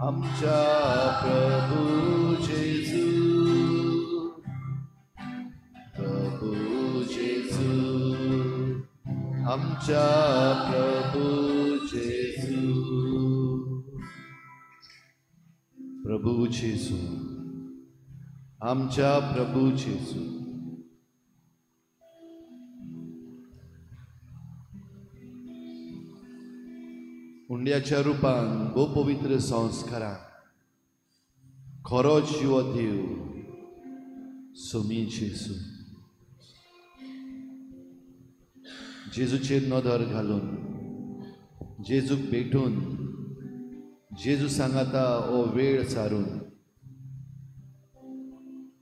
आमच्या प्रभू जेजू, प्रभू जेजू, आमच्या प्रभू जेजू, प्रभू जेजू, आमच्या प्रभू जेजू. उंड्याच्या रूपान भोव पवित्र संस्कारान खरो जीव देव सोमी जेजू. जेजूचेर नदर घालून, जेजूक भेटून, जेजू सांगाता ओ वेळ सारून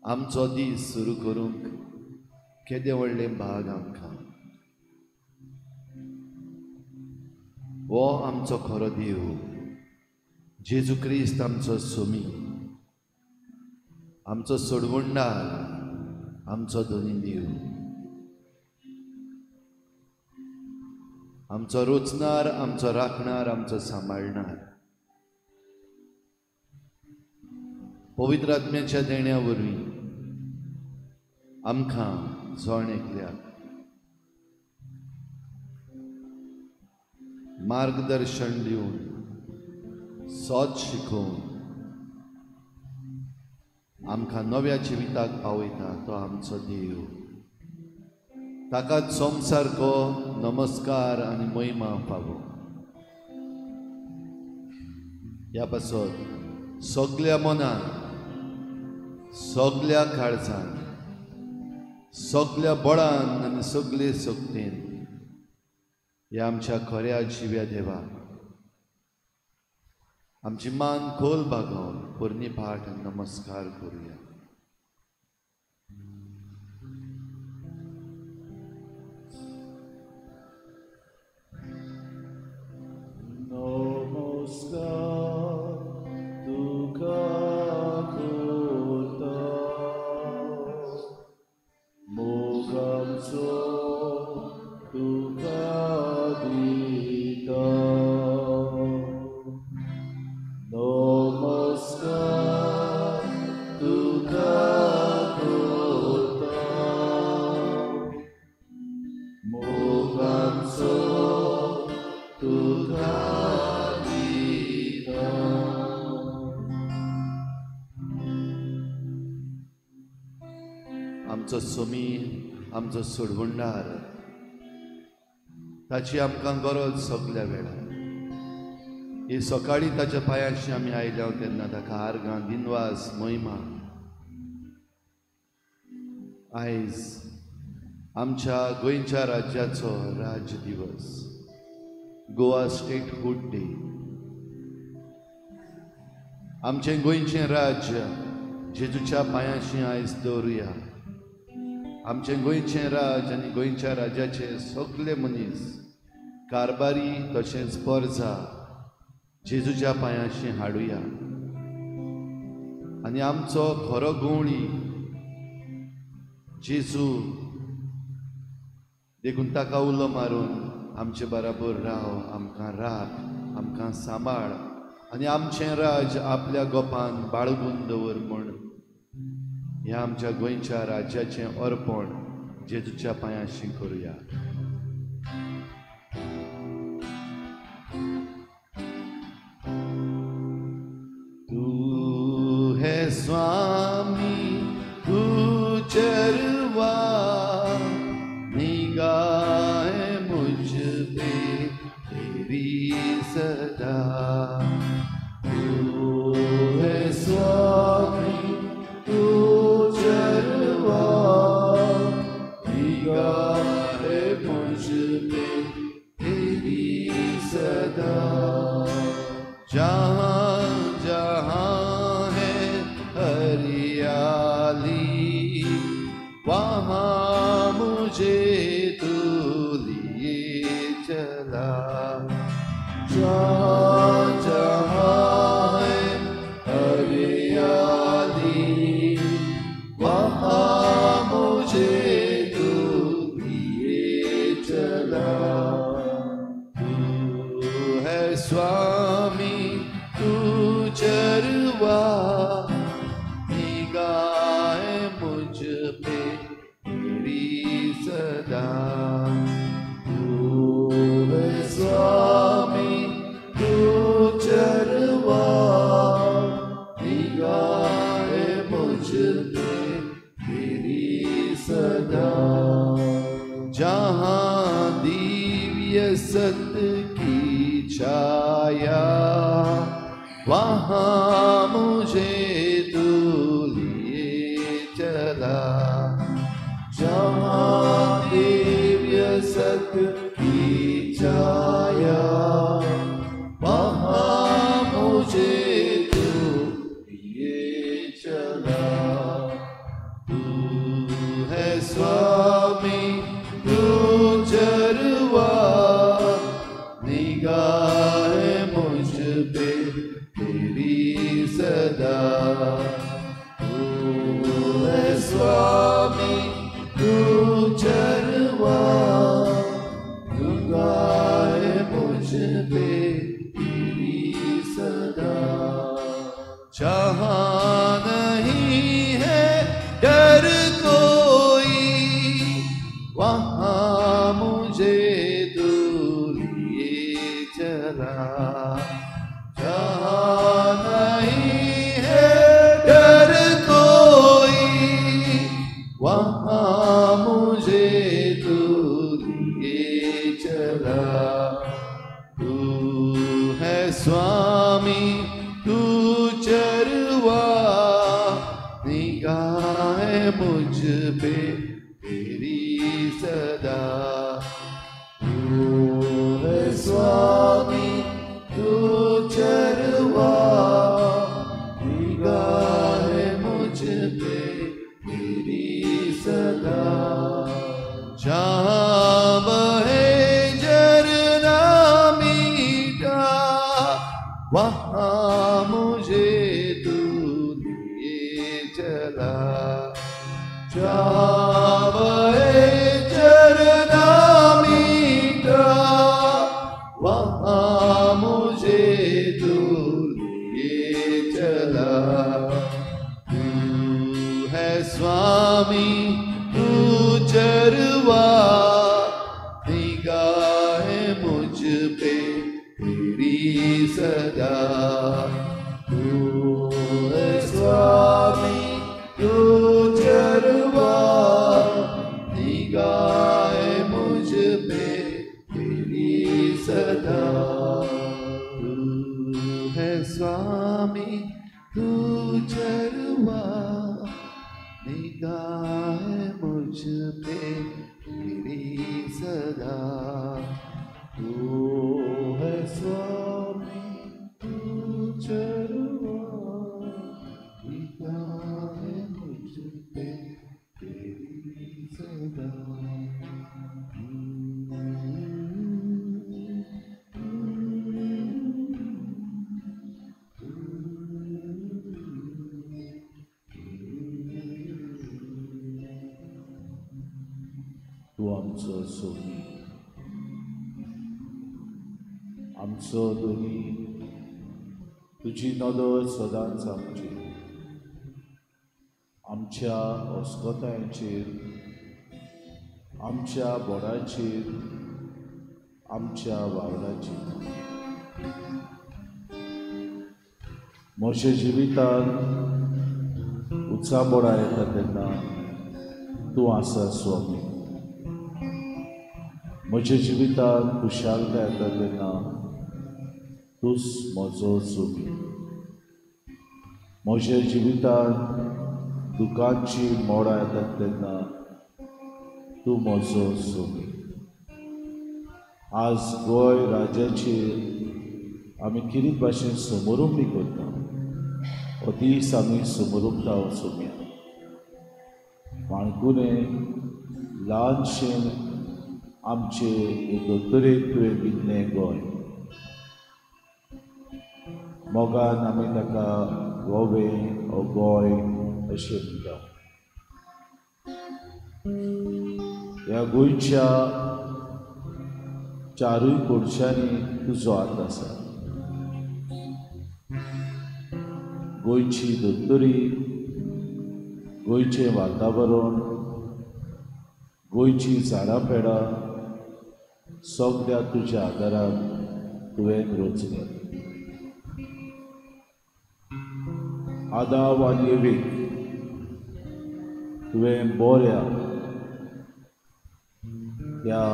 आमचो दीस सुरू करूंक केदे व्हडले भाग आमकां. वो आमचो खरो देव जेजू क्रिस्त आमचो सोमी, आमचो सोडवणदार, आमचो दोनी देव, आमचो रोचणार, आमचो राखणार, आमचो सांबाळणार. पवित्र आत्म्याच्या देण्या वरवीं आमकां जण एकल्याक मार्गदर्शन दिवन, सोद शिकोवन आमकां नव्या जिविताक पावयता तो आमचो देव. ताकाच सोमसारको नमस्कार आनी महिमा फावो. ह्या पासत सगल्या मनान, सगल्या काळजान, सगल्या बळान आनी सगळे सक्तीन ह्या आमच्या खऱ्या जिव्या देवाक आमची मान खोल बागोवन पोरणी पाठ नमस्कार करूया. नमस्कार तुका करता, मोग आमचो तुका दिता. नमस्कार तुका करता, मोग आमचो तुका दिता. आमचो सोमी, आमचो सोडवणदार, ताची आमकां गरज सगल्या वेळार. ही सकाळी ताच्या पांयाशी आमी आयल्या तेन्ना ताका आर्गां, दिनवास, महिमा. आयज आमच्या गोंयच्या राज्याचो राज्य दिवस, गोवा स्टेटहूड डे. आमचें गोंयचें राज्य जेजूच्या पांयाशी आयज दवरुया. आमचें गोंयचें राज आनी गोंयच्या राज्याचे सगळे मनीस, कारबारी तशेंच परजा जेजूच्या पांयाशी हाडुया. आनी आमचो खरो गवळी जेजू देखून ताका उलो मारून आमचे बराबर राव, आमकां राख, आमकां सांबाळ आनी आमचें राज आपल्या गोपान बाळगून दवर म्हण ह्या आमच्या गोंयच्या राज्याचें अर्पण जेजूच्या पांयाशी करुया. तू हे स्वामी, तू चरवा, निगाहे मुझ पे तेरी सदा. तू है स्वामी, तू चरवा, निगाहे मुझ पे तेरी सदा. जहाँ जहाँ है हरियाली, वहाँ मुझे तू लिए चला. जहाँ जहाँ है हरियाली, वहाँ मुझे तू लिए चला. तू है स्वामी, तू आया, वहाँ मुझे तू लिए चला, जहाँ दिव्य सत्य की छाया, वहाँ मुझे तू लिए चला। तू है स्वामी, तू चरवा, निगाह मुझ पे तेरी सदा। तू है स्वामी, तू चरवा, निगाह मुझ पे तेरी सदा। जहाँ नहीं है डर कोई, वहाँ मुझे तू लिए चला। जहाँ नहीं है डर कोई, वहाँ मुझे तू लिए चला। तू है स्वामी, तू चरवा, निगाह मुझ पे तेरी सदा। तू है स्वामी, तू चरवा, निगाह मुझ पे तेरी सदा। जहाँ बहे झरना मीठा, वहाँ मुझे तू लिए चला। जहाँ बहे झरना मीठा, वहाँ मुझे तू लिए चला। तू है स्वामी, तू चरवा, निगाह मुझ पे तेरी सदा। तू है स्वामी, तू चरवा, निगाह मुझ पे तेरी सदा। तू है स्वामी, तू चरवा, निगाह मुझ पे तेरी सदा। तू है स्वामी, तू चरवा, निगाह मुझ पे तेरी सदा। तू आमचो सोनी, आमचो दोनी, तुजी नदर सदांच आमची, आमच्या ओस्कोतायांचेर, आमच्या बोडाचेर, आमच्या वावडाचेर। म्हज्या जिवितांत उत्साबोडा येता तेन्ना तूं आसा स्वामी। म्हज्या जिवितांत खुशालकाय येता तेन्ना तूंच म्हजो सोबी। म्हज्या जिवितांत दुखांची मोडां येतात तेन्ना तूं म्हजो सोबी। आज गोंय राज्याचेर आमी कितें भाशेन समारंभ करता, हो दीस आमी समारंभता हो सोम्या। माणकुलें ल्हानशें आमचे दोतोरेक तुवें दिल्लें गोंय, मोगान आमी ताका गोवें ओ गोंय अशें म्हणटा। ह्या गोंयच्या चारूय कोडशांनी तुजो हात आसा। गोंयची दोतोरी, गोंयचें वातावरण, गोंयची झाडां पेडां सगळ्या तुज्या आदारान तुवें रचल्यात। आदाव आनी येवेक तुवें बऱ्या ह्या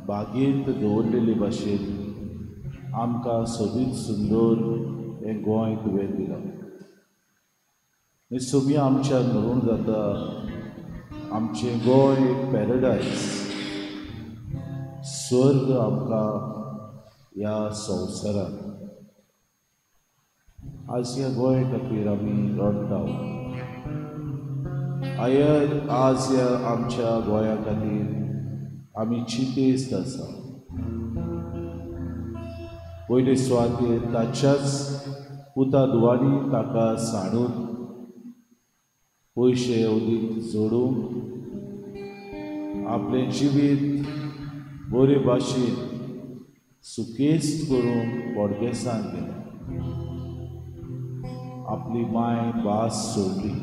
बागेंत दवरलेले भाशेन आमकां सोबीत सुंदर हें गोंय तुवें दिलां. हें सोबी आमच्या नरून जाता आमचें गोंय एक पॅराडायज, स्वर्ग आमकां ह्या संवसारांत. आज ह्या गोंया खातीर आमी रडटा. आज ह्या आमच्या गोंया खातीर आमी चिंतेस्त आसा. पयले सुवातेर ताच्याच पुता दुवानी ताका सांडून पयशे उदीक जोडूंक आपलें जिवीत बरे भाशेन सुकेस्त करूंक बोडगेसान गेलें. आपली माय भास सोडली,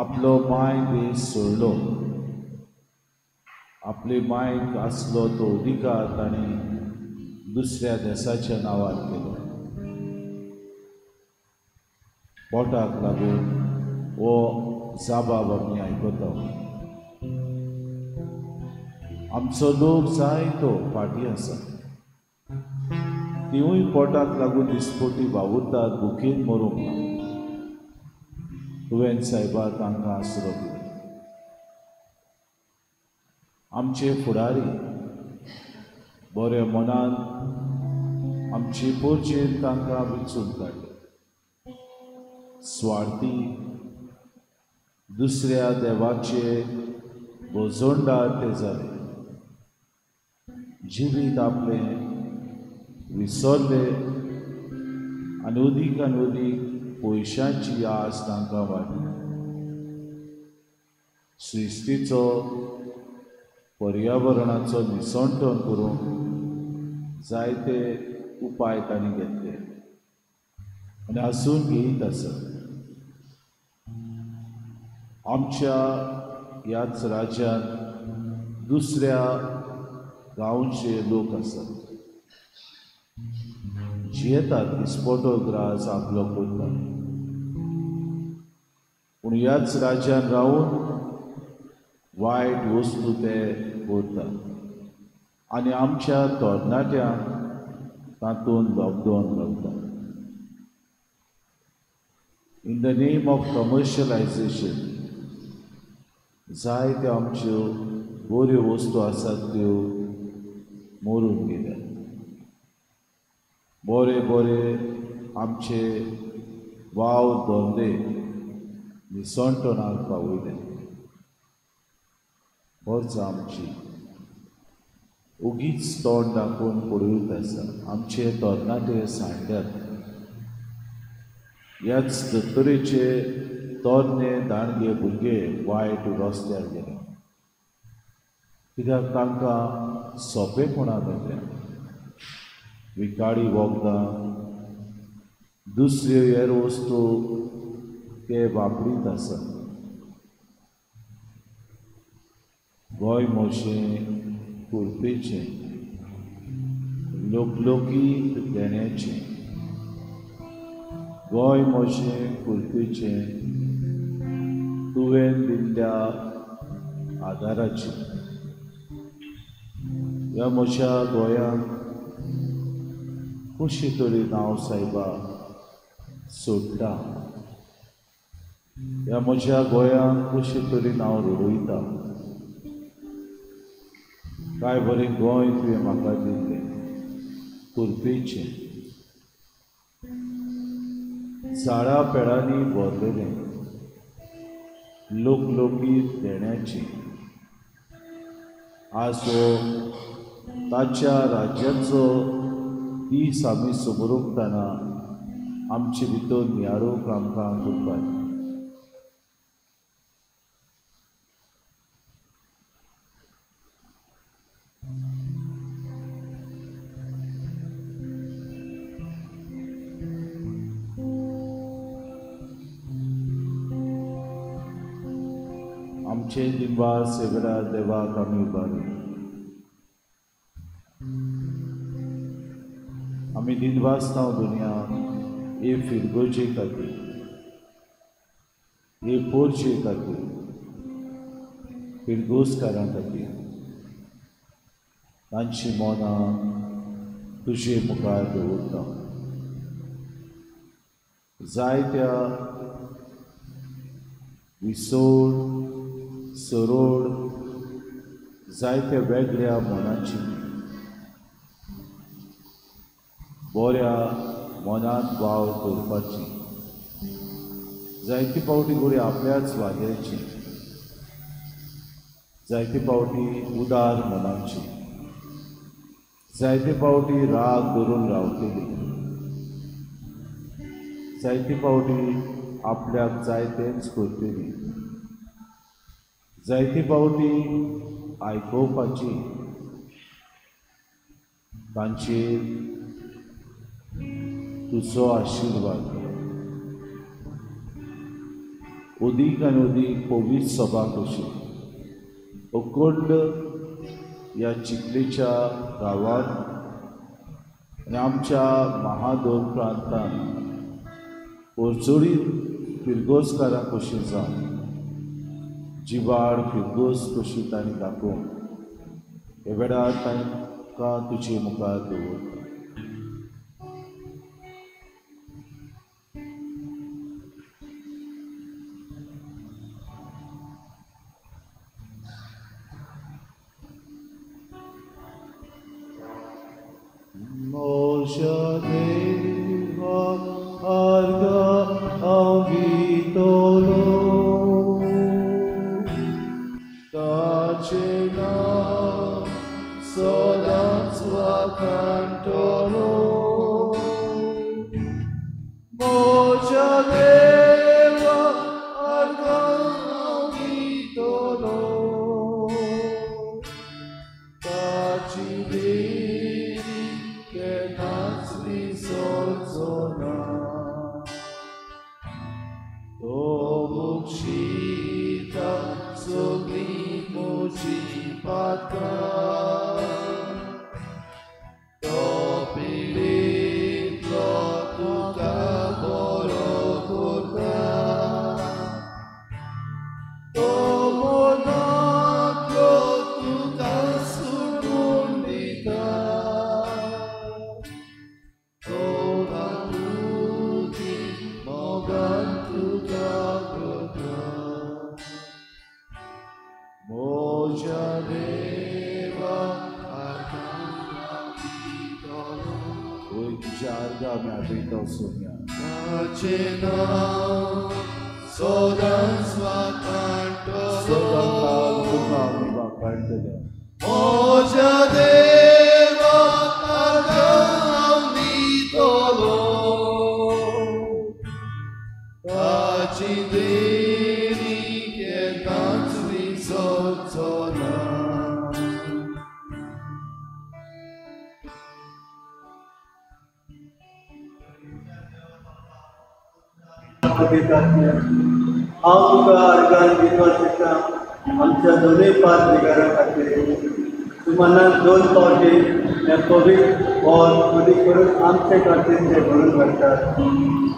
आपलो माय देश सोडलो. आपले मायक आसलो तो अधिकार ताणें दुसऱ्या देशाच्या नांवार केलो. पोटाक लागून हो जाबाब आमी आयकता. आमचो लोक जायतो फाटी आसा. तिवूय पोटाक लागून दिसपोटी वावुरतात, भुकेन मरूंक ना. तुवें सायबा तांकां आसरो दिलो. आमचे फुडारी बऱ्या मनान आमची पोरचेर तांकां विचून काडले. स्वार्थी दुसऱ्या देवाचे बोजोंडार ते जाले. जिवीत आपलें विसरले आनी उदीक पयशांची आस तांकां वाडली. सृश्टीचो पर्यावरणाचो निसंटण करूंक जायते उपाय तांणी घेतले आनी आसून घेयत आसा. आमच्या ह्याच राज्यांत दुसऱ्या गांवचे लोक आसात. जियेतात दिसपोटो ग्रास आपलो करतात, पूण ह्याच राज्यांत रावन वायट वस्तू ते करतात आनी आमच्या तरणाट्यांक तातूंत लॉकडावन घालतात. In the name of commercialisation जायत्यो आमच्यो बऱ्यो वस्तू आसात त्यो मरून गेल्यात. बरे आमचे वाव धंदे निसंटणाक पावयले. खर्च आमची उगीच तोंड दाखोवन पडयत आसा. आमचे तरणाटे सांडल्यात. ह्याच दोतोरेचे तरणे दाणगे भुरगे वायट रस्त्यार गेले कित्याक तांकां सोंपेपणां मेळ्ळ्या. विकाडी वखदां दुसऱ्यो हेर वस्तू ते वापरीत आसात. गोंय मोशें कुरपेचें, लोकलोकीत देण्याचें. गोंय मोशें कुरपेचें तुवें दिल्ल्या आदाराचें. ह्या म्हज्या गोंयांत कशें तरेन हांव सायबा सोडटा. ह्या म्हज्या गोंयांत कशें तरेन हांव रडयता. काय बरें गोंय तुवें म्हाका दिल्लें कुरपेचें, झाडां पेडांनी भरलेलें, लोकलोकीत देण्याचें. आज हो ताच्या राज्याचो दीस आमी समोरुंकतना आमचे भितर नियाळूंक आमकां करपाक. आमचे दिनवास सेगडा देवाक आमी उबारले. आमी दिनवासता दुनिया हे फिरगोचे खातीर, हे पोरचे खातीर, फिरगोसकारां खातीर तांची मोनां तुजे मुखार दवरता. जायत्या विसोड सरोड जायत्या वेगळ्या मनाची बऱ्या मनात वाव करपाची जायती पावटी घोडी आपल्याच वाग्याची जायते पावटी उदार मनाची जायते पावटी राग धरून रावतली जायते पावटी आपल्याक जाय तेंच करतली जायते पावटी आयकोवपाची तांचेर तुजो आशिर्वाद अदीक आनी अदीक पवित्र सभा कशी अखंड ह्या चिखलेच्या गांवांत आनी आमच्या महादोर प्रांतांत परचोडीत फिरगोसकारां कशीं जावन जिवाड फिरगोस कशी तांणी दाखोवन हे वेळार तांकां तुजे मुखार दवरता. Moja Deva Arga Avitolo Tacena Sodansva Cantolo Moja Deva Arga Avitolo Tacena हांव तुका अर्गान विश्वास दिता आमच्या दोनूय पांच बिगारां खातीर तूं मनांत दोन पावटी हे पवित्र और मदीं करून आमचे खातीर ते भरून काडटात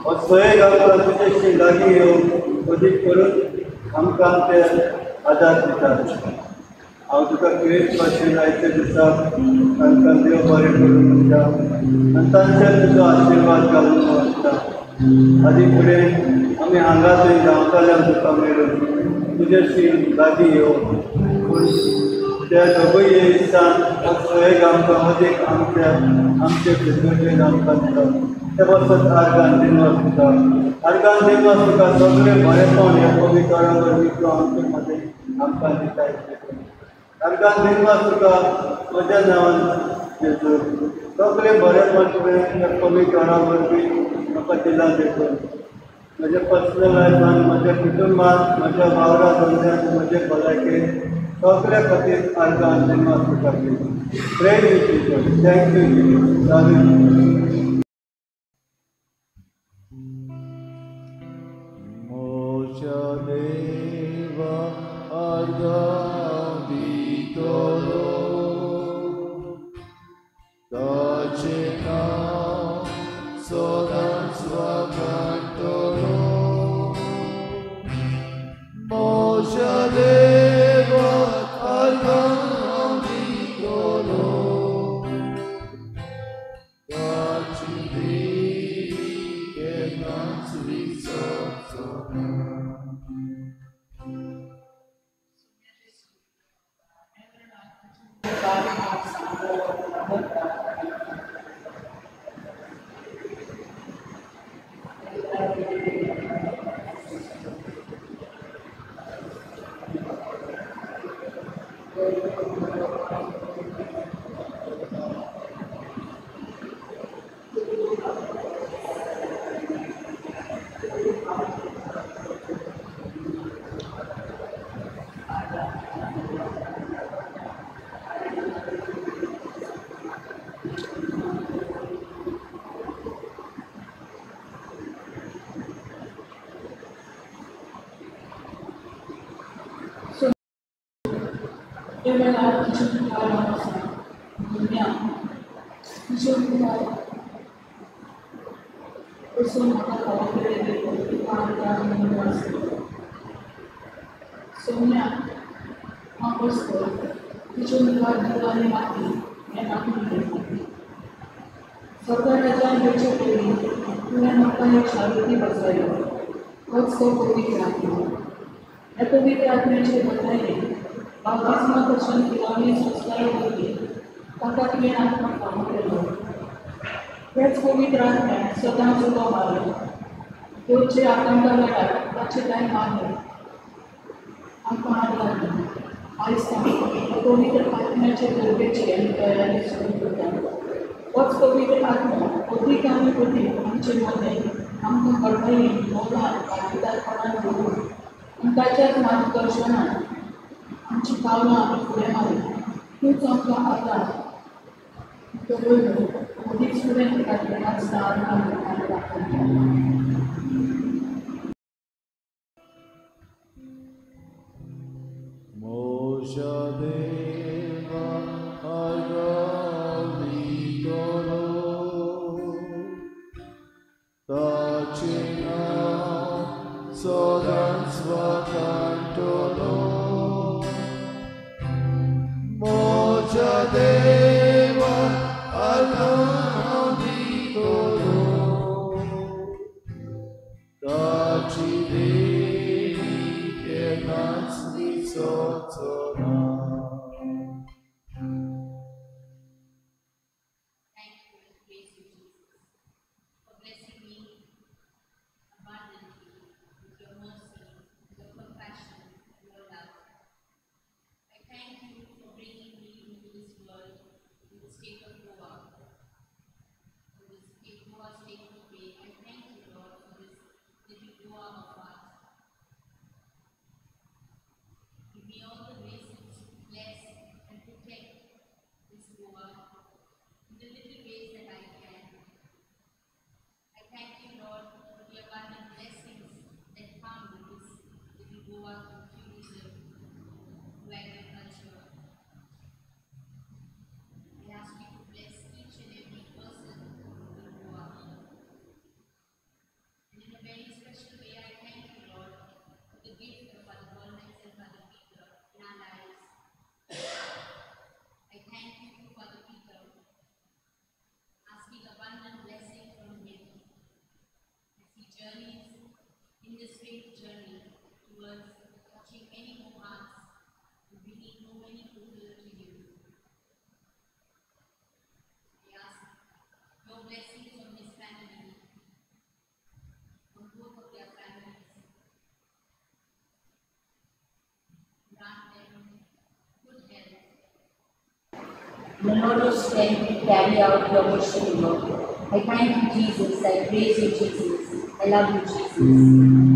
हो सोयेक आमकां तुजेशी लागीं येवंक मदीं करून आमकां ते आदार दितात. हांव तुका क्रिस्मसाचे आयचे दिसाक तांकां देव बरें करून दिता आनी तांचेर तुजो आशिर्वाद घालून वचता. आदी फुडें आमी हांगा थंय गांवकाल्यान तुका मेळून तुजेशी लागीं येवं पूण त्या दोगूय दिसान सोयेक आमकां मदीक आमचे फिरगोचेर आमकां दिता. ते बसत आर्गान दिनवास तुका आर्गान दिनवास तुका सगळें बरेंपण हे पवित्र वरवीं तूं आमचे मदीं आमकां दिता. आर्गान दिनवास तुका म्हज्या नांवान जेजू सगळें बरेंपण तुवें ह्या पवित्र वरवीं म्हाका दिलां देखून म्हज्या पर्सनल लायफान म्हज्या कुटुंबांत म्हज्या वावरा धंद्यात म्हजे भलायकेन सगळ्या खातीर आर्गान दिनवास तुका praise Jesus. Thank you. Revelar justificar a nossa união, justificar o seu mata para ele para a minha Sonia, uma pessoa que justificar de lá em mati, é na vida. स्वतःच्या वेळी तुला लोकांनी शांती बसायला तोच तो पवित्र आत्मा या पवित्र आत्म्याचे बदलायले बाप्तिस्मा दर्शन केल्याने संस्कार होते ताका तुवें आत्मा काम केलो हेच पवित्र आत्म्यान सदांच उबो मारलो देवचे आकांक्षा वेळार ताचे टायम आले आमकां हात लागली आयज पवित्र आत्म्याचे गरजेची आनी तयारी सुरू करता वच पवित्र आत्मा अधिक आनी अधिक आमचे मध्ये आमकां कळटायी मोलान भागीदारपणान दवरून आनी ताच्याच मार्गदर्शनान आमची पावलां आमी फुडें मारी तूंच आमकां आदार दवरलो अदीक फुडें खातीर आसता आनी दाखयता The Lord of strength to carry out your worship, Lord. I thank you, Jesus. I praise you, Jesus. I love you, Jesus.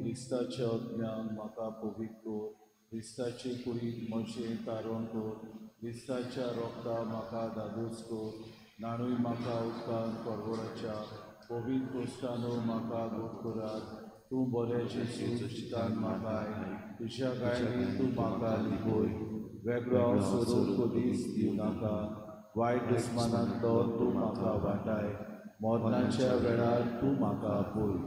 क्रिस्ताच्या अज्ञान म्हाका पवित्र कर, क्रिस्ताचे कुडीत म्हजें तारण कर, क्रिस्ताच्या रोगता म्हाका दादोस कर, नाणूय म्हाका उदकान परवडाच्या, पवित्र कोश्टानो म्हाका दूख करात, तूं बऱ्याचे सुचितान म्हाका तुज्या गायनीन तूं म्हाका लिपय, वेगळो सोडून कधीच दिवं नाका, वायट दुस्मानांतलो तूं म्हाका वाटाय, मरणाच्या वेळार तूं म्हाका पळय,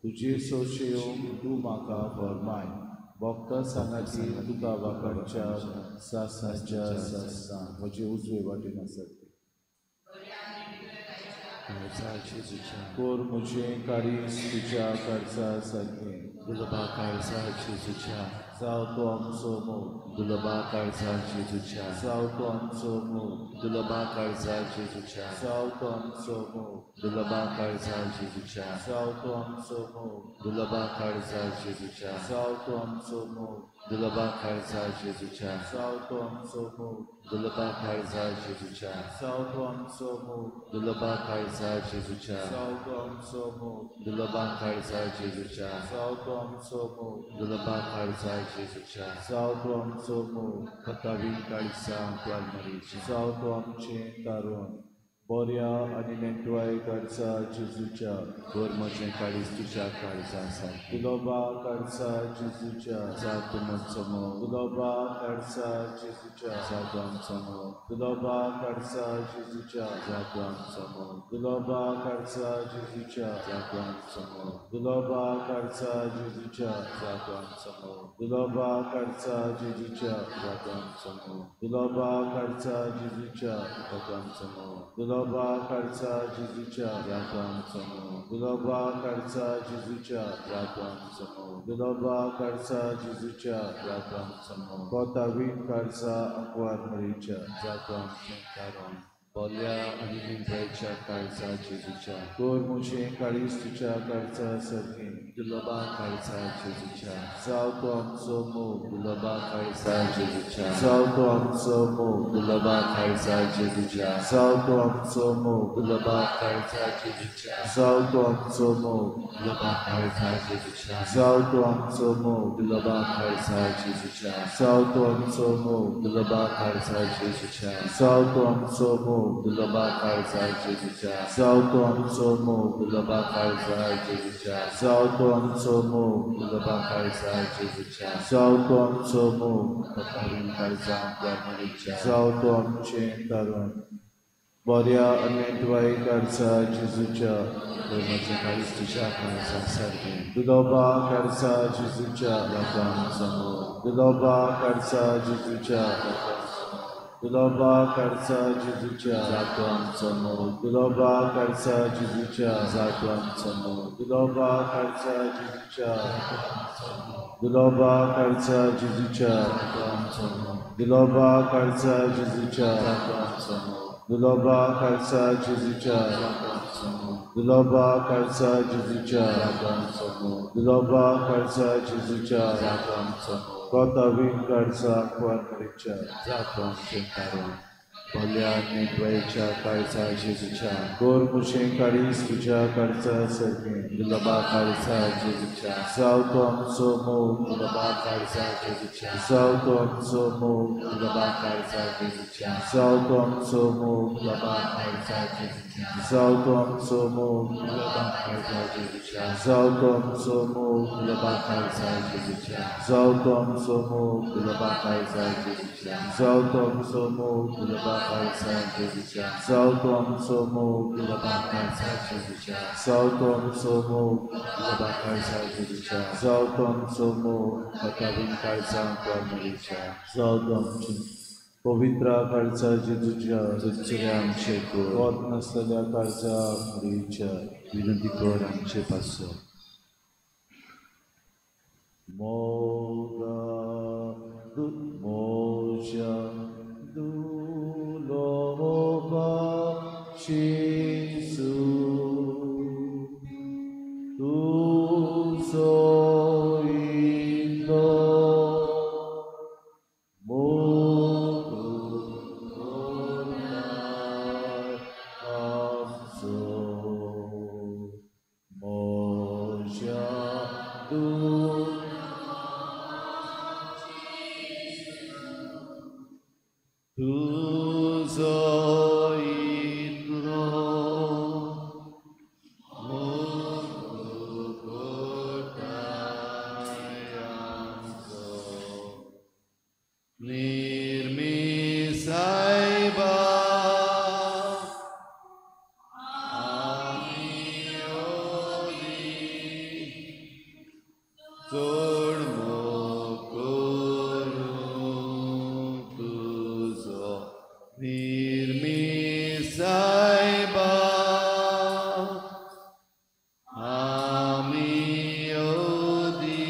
तुजे सोशे येवंक तूं म्हाका फरमाय, भक्त सांगाती तुका वाकडच्या सासाच्या सासा म्हजे उजवे वाटेन आसात कोर म्हजें काळीज तुज्या काळजा सारकें काळजा जेजूच्या जाव तूं आमचो मोग दुलबा काळजा जेजूच्या जाव तूं आमचो मोग दुलबा काळजा जेजूच्या जाव तूं आमचो मोग दुलबा काळजा जेजूच्या जाव तूं आमचो मोग दुलबा काळजा जेजूच्या जाव तूं आमचो मोग दुलबा काळजा जेजूच्या जाव तूं आमचो मोग दुलबा काळजा जेजूच्या जाव तूं आमचो मोग दुलबा काळजा जेजूच्या जाव तूं आमचो मोग दुलबा काळजा जेजूच्या जाव तूं आमचो मोग दुलबा काळजा जेजूच्या जाव तूं आमचो मोग पतावी काळजा ग्वालमरीची जाव तूं आमचें तारण बऱ्या आनी नेटवाय काडचा जेजूच्या गोरमोचें काळीज तुज्या काळजा सारकी दुलोबा काडचा जेजूच्या जा तूं म्हजो मोग दुलोबा काडचा जेजूच्या जा तूं आमचो मोग दुलोबा काडचा जेजूच्या जा तूं आमचो मोग दुलोबा काडचा जेजूच्या जा तूं आमचो मोग दुलोबा काडचा जेजूच्या जा तूं आमचो मोग दुलोबा काडचा जेजूच्या जा तूं आमचो मोग दुलोबा काडचा जेजूच्या जा तूं आमचो मोग दुलोबा काडचा जेजूच्या जा तूं आमचो मोग दुलोबा काडचा जेजूच्या जा तूं आमचो मोग दुलोबा काडचा जेजूच्या जा तूं आमचो मोग कोतावीन काडचा आंकवार मरीच्या जा तूं आमचें कारण बोल्या आनी निंद्रेच्या काळजा जेजूच्या गोर मुशें काळीज तुच्या काडचा सरकी दुलबा काळजा जेजूच्या जाव तूं आमचो मोग दुलबा काळजा जेजूच्या जाव तूं आमचो मोग दुलबा काळजा जेजूच्या जाव तूं आमचो मोग दुलबा काळजा जेजूच्या जाव तूं आमचो मोग दुलबा काळजा जेजूच्या जाव तूं आमचो मोग दुलबा काळजा जेजूच्या जाव तूं आमचो मोग दुलबा काळजा जेजूच्या जाव तूं आमचो मोग दुलबा काळजा जेजूच्या जाव तूं आमचो मोग दुलबा काळजा जेजूच्या जाव तूं आमचो मोग दुलबा काळजा जेजूच्या जाव तूं आमचो मोग पतावीन काळजा ग्वालमरीच्या जाव तूं आमचें तारण बऱ्या आनी नेटवाय काडचा जेजूच्या गोरमोचें काळीज तुज्या काळजा सारकी दुलोबा काडचा जेजूच्या जा तूं आमचो मोग दुलोबा काडचा जेजूच्या दुलोबा काडचा जेजूच्या जा तूं आमचो मोग दुलोबा काडचा जेजूच्या जा तूं आमचो मोग दुलोबा काडचा जेजूच्या दुलोबा काडचा जेजूच्या जा तूं आमचो मोग दुलोबा काडचा जेजूच्या जा तूं आमचो मोग दुलोबा काडचा जेजूच्या जा तूं आमचो मोग दुलोबा काडचा जेजूच्या जा तूं आमचो मोग दुलोबा काडचा जेजूच्या जा तूं आमचो मोग कोतावीन काडचा आंकवार मरीच्या जा तूं आमचें कारण बोल्या नेटवायच्या काळजा जेजूच्या गोर मुशें काळीज तुज्या काडचा सरकी दुलबा काळजा जेजूच्या जाव तूं आमचो मोग दुलबा काळजा जेजूच्या जाव तूं आमचो मोग दुलबा काळजा जेजूच्या जाव तूं आमचो मोग दुलबा काळजा जेजूच्या जाव तूं आमचो मोग दुलबा काळजा जेजूच्या जाव तूं आमचो मोग दुलबा काळजा जेजूच्या जाव तूं आमचो मोग दुलबा काळजा जेजूच्या जाव तूं आमचो मोग दुलबा काळजा जेजूच्या जाव तूं आमचो मोग दुलबा काळजा जेजूच्या जाव तूं आमचो मोग दुलबा काळजा जेजूच्या जाव तूं आमचो मोग पतावीन काळजा ग्वालमरीच्या जाव तूं आमचें पवित्र काडचा जेजूच्या तुझे आमचे कोर वत नासलेल्या काळजा मरीच्या विनंती कर आमचे पासो मोगा मोशा दुलोबा जेजू तुजो इलो मोग आमचो मोशा तुजो इतलो निर्मिसायबा चोड मोकोरू तुजो निर्मिसायबा आमी ओदी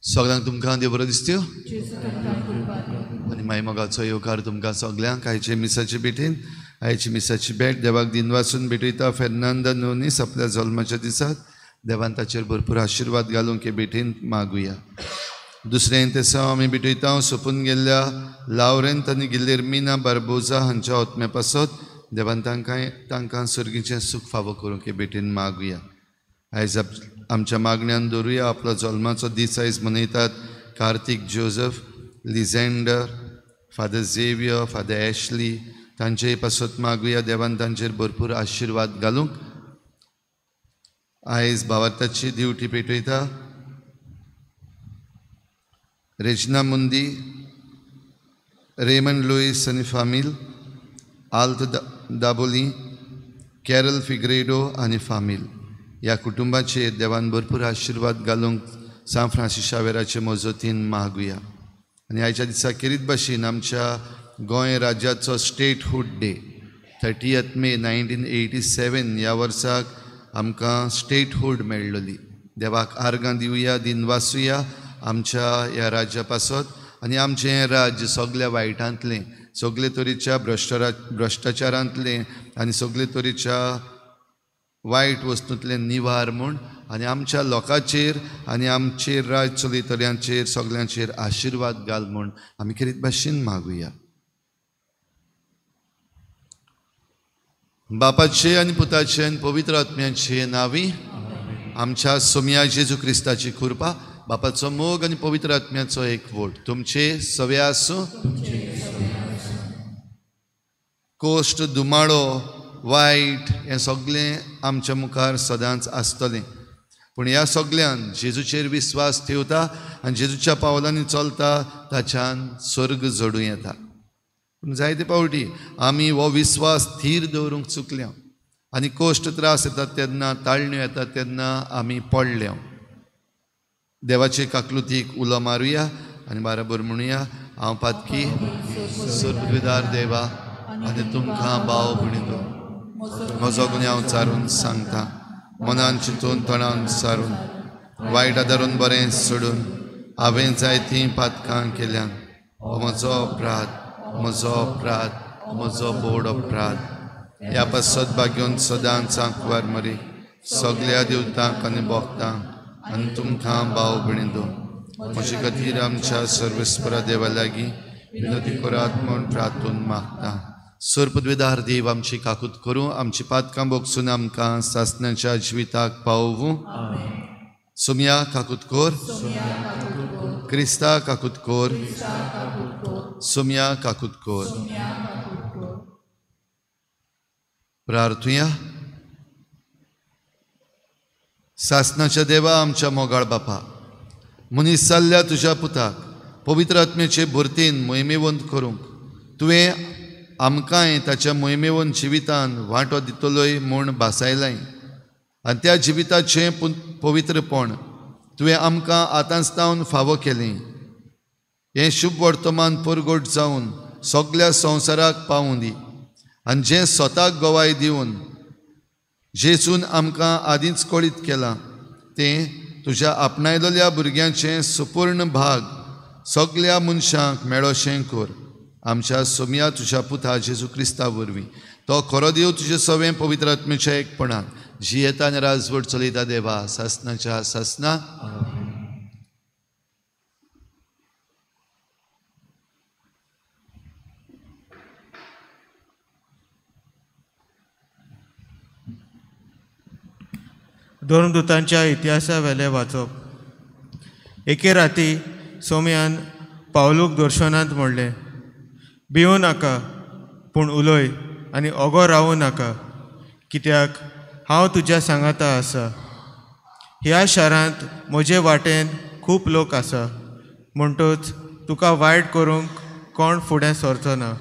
सगळ्यांक तुमकां देव बरो दिसत्यो आनी मागीर मोगाचो येवकार तुमकां सगळ्यांक आयचे मिसाचे भेटेन आयची मिसाची भेट देवाक दिन वाचून भेटयता फेर्नांदा नोनीस आपल्या जल्माच्या दिसाक देवान ताचेर भरपूर आशिर्वाद घालूंक हे भेटेन मागुया. दुसरें तें आमी भेटयता सोंपून गेल्ल्या लावरेंत आनी गिलेर्मिना बार्बोजा हांच्या आत्म्या पासत देवान तांकां सर्गीचें सूख फावो करूंक हे भेटेन मागुया. आयज आमच्या मागण्यान दवरुया आपलो जल्माचो दीस आयज मनयतात कार्तिक जोझफ, लिझेंडर, फादर झेवियर, फादर ॲशली तांचे पासत मागुया देवान तांचेर भरपूर आशिर्वाद घालूंक. आयज भावार्थाची दिवटी पेटयता रेजना मुंदी, रेमंड लुईस आनी फामील, आल्त दाबोली, कॅरल फिग्रेडो आनी फामील ह्या कुटुंबाचेर देवान भरपूर आशिर्वाद घालूंक सान फ्रांसीस शावेराचे मोजतीन मागुया. आनी आयच्या दिसा खेरीत भाशेन आमच्या गोंय राज्याचो स्टेटहूड डे 30 मे 1987 ह्या वर्साक आमकां स्टेटहूड मेळ्ळली. देवाक आर्गां दिवया, दिन वाचुया आमच्या ह्या राज्या पासत आनी आमचें हें राज्य सगल्या वायटांतलें, सगळे तरेच्या भ्रश्टाचारांतलें आनी सगळे तरेच्या वायट वस्तूंतलें निवार म्हूण आनी आमच्या लोकांचेर आनी आमचेर राज चलयतल्यांचेर सगल्यांचेर आशिर्वाद घाल म्हूण आमी खेरीत भाशेन मागुया. बापाचे आनी पुताचे आनी पवित्र आत्म्याचे नांवी आमच्या सोम्या जेजू क्रिस्ताची कृपा, बापाचो मोग आनी पवित्र आत्म्याचो एकवट तुमचे सवे आसूं. कोश्ट, दुमाळो, वायट हें सगळें आमच्या मुखार सदांच आसतलें, पूण ह्या सगळ्यान जेजूचेर विस्वास ठेवता आनी जेजूच्या पावलांनी चलता ताच्यान स्वर्ग जडूं येता. पूण जायते पावटी आमी हो विस्वास थीर दवरूंक चुकल्या आनी कोश्ट त्रास येतात तेन्ना, ताळण्यो येतात तेन्ना आमी पडल्या. देवाचे काकलुतीक उलो मारुया आनी बाराबर म्हणुया, हांव पातकी सुर्गविदार देवा आनी तुमकां भाव भयणीनो म्हजो गुन्यांव चारून सांगता, मनान चिंतून तोंडान सारून वायट आदारून बरें सोडून हांवें जायतीं पातकां केल्यान हो म्हजो अपराध, म्हजो अपराध, म्हजो बोड अपराध. ह्या पासत भाग्योन सदांच सांकवार मरी सगळ्या देवतांक आनी भोगतांक आनी तुमकां भाव भयणीनो म्हजे खातीर आमच्या सर्वेस्परा देवा लागीं विनोदी करात म्हूण प्रार्थून मागता. सर्पद्वेदार देव आमची काकूत करूं, आमची पातकां भोगसून आमकां सासणाच्या जिविताक पावूं. सोम्या काकूत कोर, क्रिस्ता काकूत कोर, सोम्या काकूत कोर. प्रार्थुया. सासणाच्या देवा आमच्या मोगाळ बापा, मनीस जाल्ल्या तुज्या पुताक पवित्र आत्म्याचे भरतेन मोहिमेवंत करूंक तुवें आमकांय ताच्या मोहिमेवंत जिवितान वांटो दितलोय म्हूण भासायलाय आनी त्या जिविताचें पवित्रपण तुवें आमकां आतांचतावन फावो केलें. हें शुभ वर्तमान परगट जावन सगळ्या संवसाराक पावूं दी आनी जें स्वताक गोवाय दिवन जेचून आमकां आदींच कळीत केलां तें तुज्या आपणायलेल्या भुरग्यांचें सुपूर्ण भाग सगळ्या मनशांक मेळोशें कर. आमच्या सोम्या तुज्या पुता जेजू क्रिस्ता वरवीं तो खरो देव तुजे सवें पवित्र आत्म्याच्या एकपणान जी येता आनी राजवट चलयता देवा सासनाच्या सासना धर्मदूतांच्या इतिहासा वेले वाचप। एके राती सोम्यान पावलूक दर्शनांत म्हणलें, भिवू नाका पूण उलय आनी ओगो रावूं नाका, कित्याक हांव तुज्या सांगाता आसा। ह्या शारांत म्हजे वाटेन खूब लोक आसा, म्हणटूच तुका वायट करूंक कोण फुडें सरचो ना।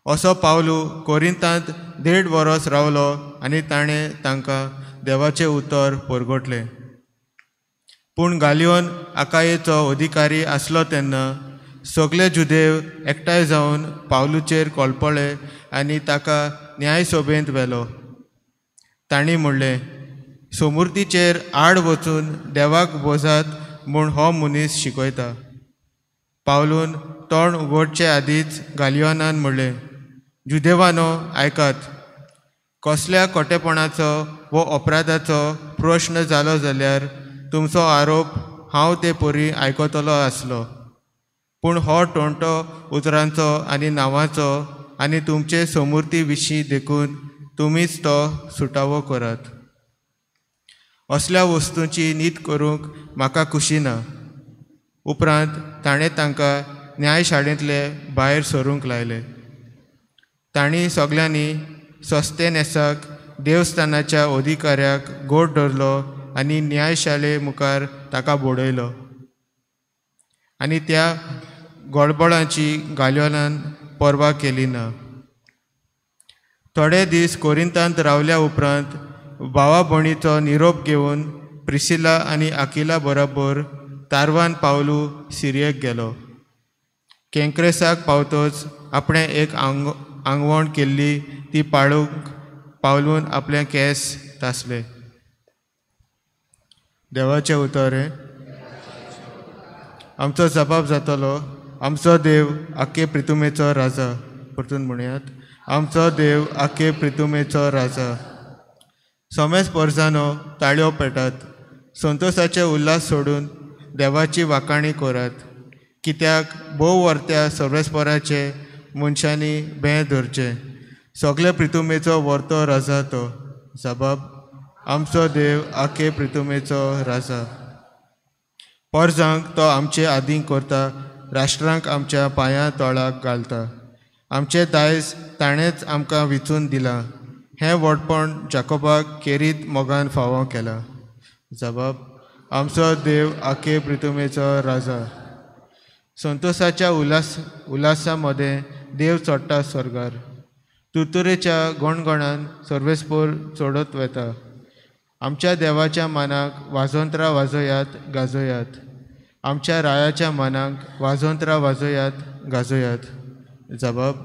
असो पावलू कोरिंतांत 1.5 वर्स रावलो आनी ताणें तांकां देवाचें उतर परगटलें। पूण गालियोन आकायेचो अधिकारी आसलो तेन्ना सगळे जुदेव एकठांय जावन पावलूचेर कोलपले आनी ताका न्यायसभेंत व्हेलो। तांणी म्हणलें, समूर्तीचेर आड वचून देवाक बोजात म्हूण हो मनीस शिकयता। पावलून तोंड उगडचे आदींच गालियोनान म्हणलें, जुदेवानो आयकात, कसल्या खोटेपणाचो वो अपराधाचो प्रश्न जालो जाल्यार तुमचो आरोप हांव ते परी आयकतलो आसलो। पूण हो टोणटो उतरांचो आनी नांवांचो आनी तुमचे समूर्ती विशीं देखून तुमीच तो सुटावो करात। असल्या वस्तूंची नीत करूंक म्हाका खुशी ना। उपरांत ताणें तांकां न्यायशाळेंतले भायर सरूंक लायले। तांणी सगळ्यांनी सोस्तेनेसाक देवस्थानाच्या अधिकाऱ्याक गोट धरलो आनी न्यायशाळे मुखार ताका बोडयलो। आनी त्या गडबडांची गालियोनान पर्वा केली ना। थोडे दीस कोरिंतांत रावल्या उपरांत भावा भयणीचो निरोप घेवन प्रिसिला आनी आकिला बरोबर तारवान पावलू सिरियेक गेलो। केंक्रेसाक पावतच आपणें एक आंगवण केल्ली ती पाळूंक पावलून आपले केस तासले। देवाचें उतर हें। आमचो जबाब जातलो, आमचो देव आख्खे प्रितुमेचो राजा। परतून म्हणयात, आमचो देव आख्खे प्रितुमेचो राजा। सोमेस परजानो ताळयो पेटात, संतोशाचे उल्हास सोडून देवाची वाखाणी करात, कित्याक भोव वर्त्या सर्वेस्पराचे मनशांनी भें धरचें। सगळे प्रितुमेचो वर्तो राजा तो। जबाब, आमचो देव आख्खे प्रितुमेचो राजा। परजांक तो आमचे आदीं करता, राष्ट्रांक आमच्या पांयां तळाक घालता। आमचें दायज ताणेंच आमकां विचून दिलां, हें व्हडपण जाकोबाक केरीत मोगान फावो केलां। जबाब, आमचो देव आख्खे प्रितुमेचो राजा। संतोशाच्या उल्हासा मदें देव चडटा स्वर्गार। तुतुरेच्या गणगणान सर्वेस्पर चडत वेता। आमच्या देवाच्या मानाक वाजोंत्रां वाजोयात गाजोयात। आमच्या रायाच्या मानाक वाजोंत्रां वाजोयात गाजोयात। जबाब,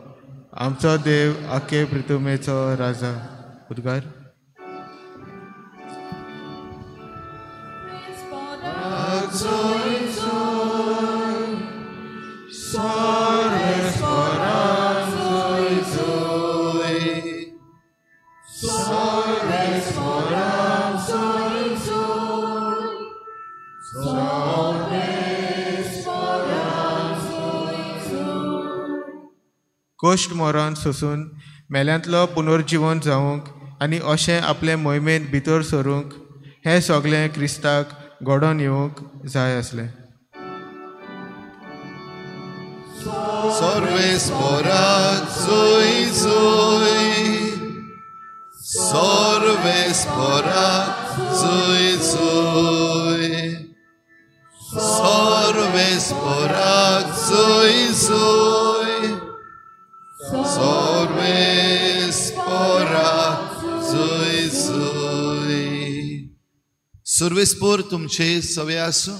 आमचो देव आख्खे प्रितुमेचो राजा। उद्गार। कोश्ट मोरान सोसून मेल्यांतलो पुनर्जीवन जावंक आनी अशें आपले मोहिमेंत भितर सरूंक हें सगळें क्रिस्ताक घडोवन येवंक जाय आसलें। Sorvespora zoi zoi, Sorvespora zoi zoi, Sorvespora zoi zoi, Sorvespora zoi zoi. सर्वेस्पोर तुमचे सवे आसूं।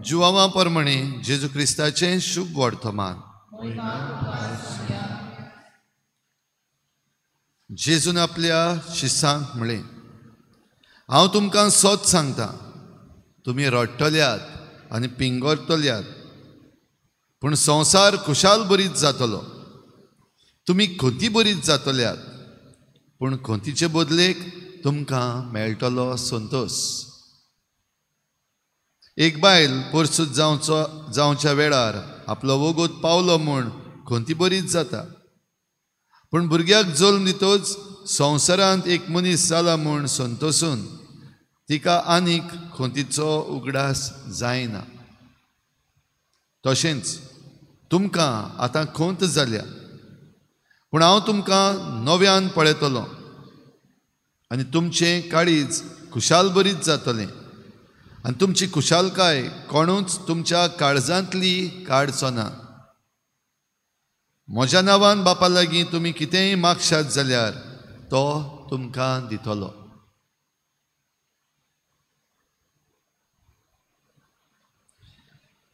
जुवामा प्रमाणे जेजू क्रिस्ताचें शुभ वर्तमान। जेजून आपल्या शिष्यांक म्हळें, हांव तुमकां सत सांगता, तुमी रडटल्यात आनी पिंगरतल्यात, पूण संवसार खुशाल बरीत जातलो। तुमी खोती बरीत जातल्यात, पूण खोतीचे बदलेक तुमकां मेळटलो संतोष. एक बायल पोरसूत जावच्या वेळार आपलो वगोत पावलो म्हूण खोंती बरीच जाता, पूण भुरग्याक जल्म दितोच संवसारांत एक मनीस जाला म्हूण संतोसून तिका आनीक खोंतीचो उगडास जायना. तशेंच तुमकां आतां खोंत जाल्या, पूण हांव तुमकां नव्यान पळयतलों आनी तुमचें काळीज खुशाल बरीच जातलें आनी तुमची खुशालकाय कोणूच तुमच्या काळजांतली काडचो ना. म्हज्या नांवान बापा लागीं तुमी कितेंय मागशात जाल्यार तो तुमकां दितलो.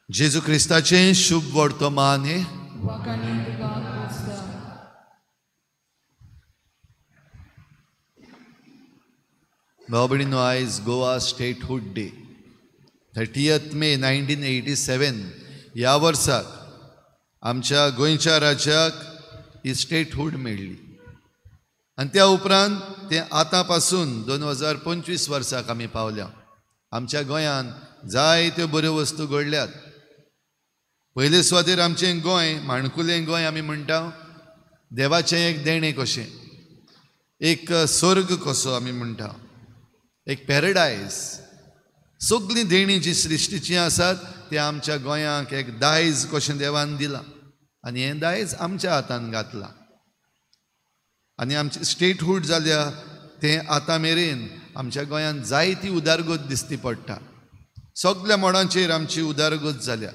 जेजू क्रिस्ताचें शुभ वर्तमान हे भाव भयणीनो, आयज गोवा स्टेटहूड डे 30th मे 1987 ह्या वर्साक आमच्या गोंयच्या राज्याक ही स्टेटहूड मेळ्ळी आनी त्या उपरांत ते आतां पासून 2025 वर्साक आमी पावल्या. आमच्या गोंयांत जायत्यो बऱ्यो वस्तू घडल्यात. पयले सुवातेर आमचें गोंय, माणकुलें गोंय आमी म्हणटा, देवाचें एक देणें कशें, एक स्वर्ग कसो आमी म्हणटा, एक पॅराडायज. सगळीं देणी जी सृश्टीची आसात ते आमच्या गोंयाक एक दायज कशें देवान दिलां आनी हें दायज आमच्या हातान घातलां. आनी आमची स्टेटहूड जाल्या तें आतां मेरेन आमच्या गोंयांत जायती उदारगत दिसती पडटा. सगळ्या मोडांचेर आमची उदारगत जाल्या.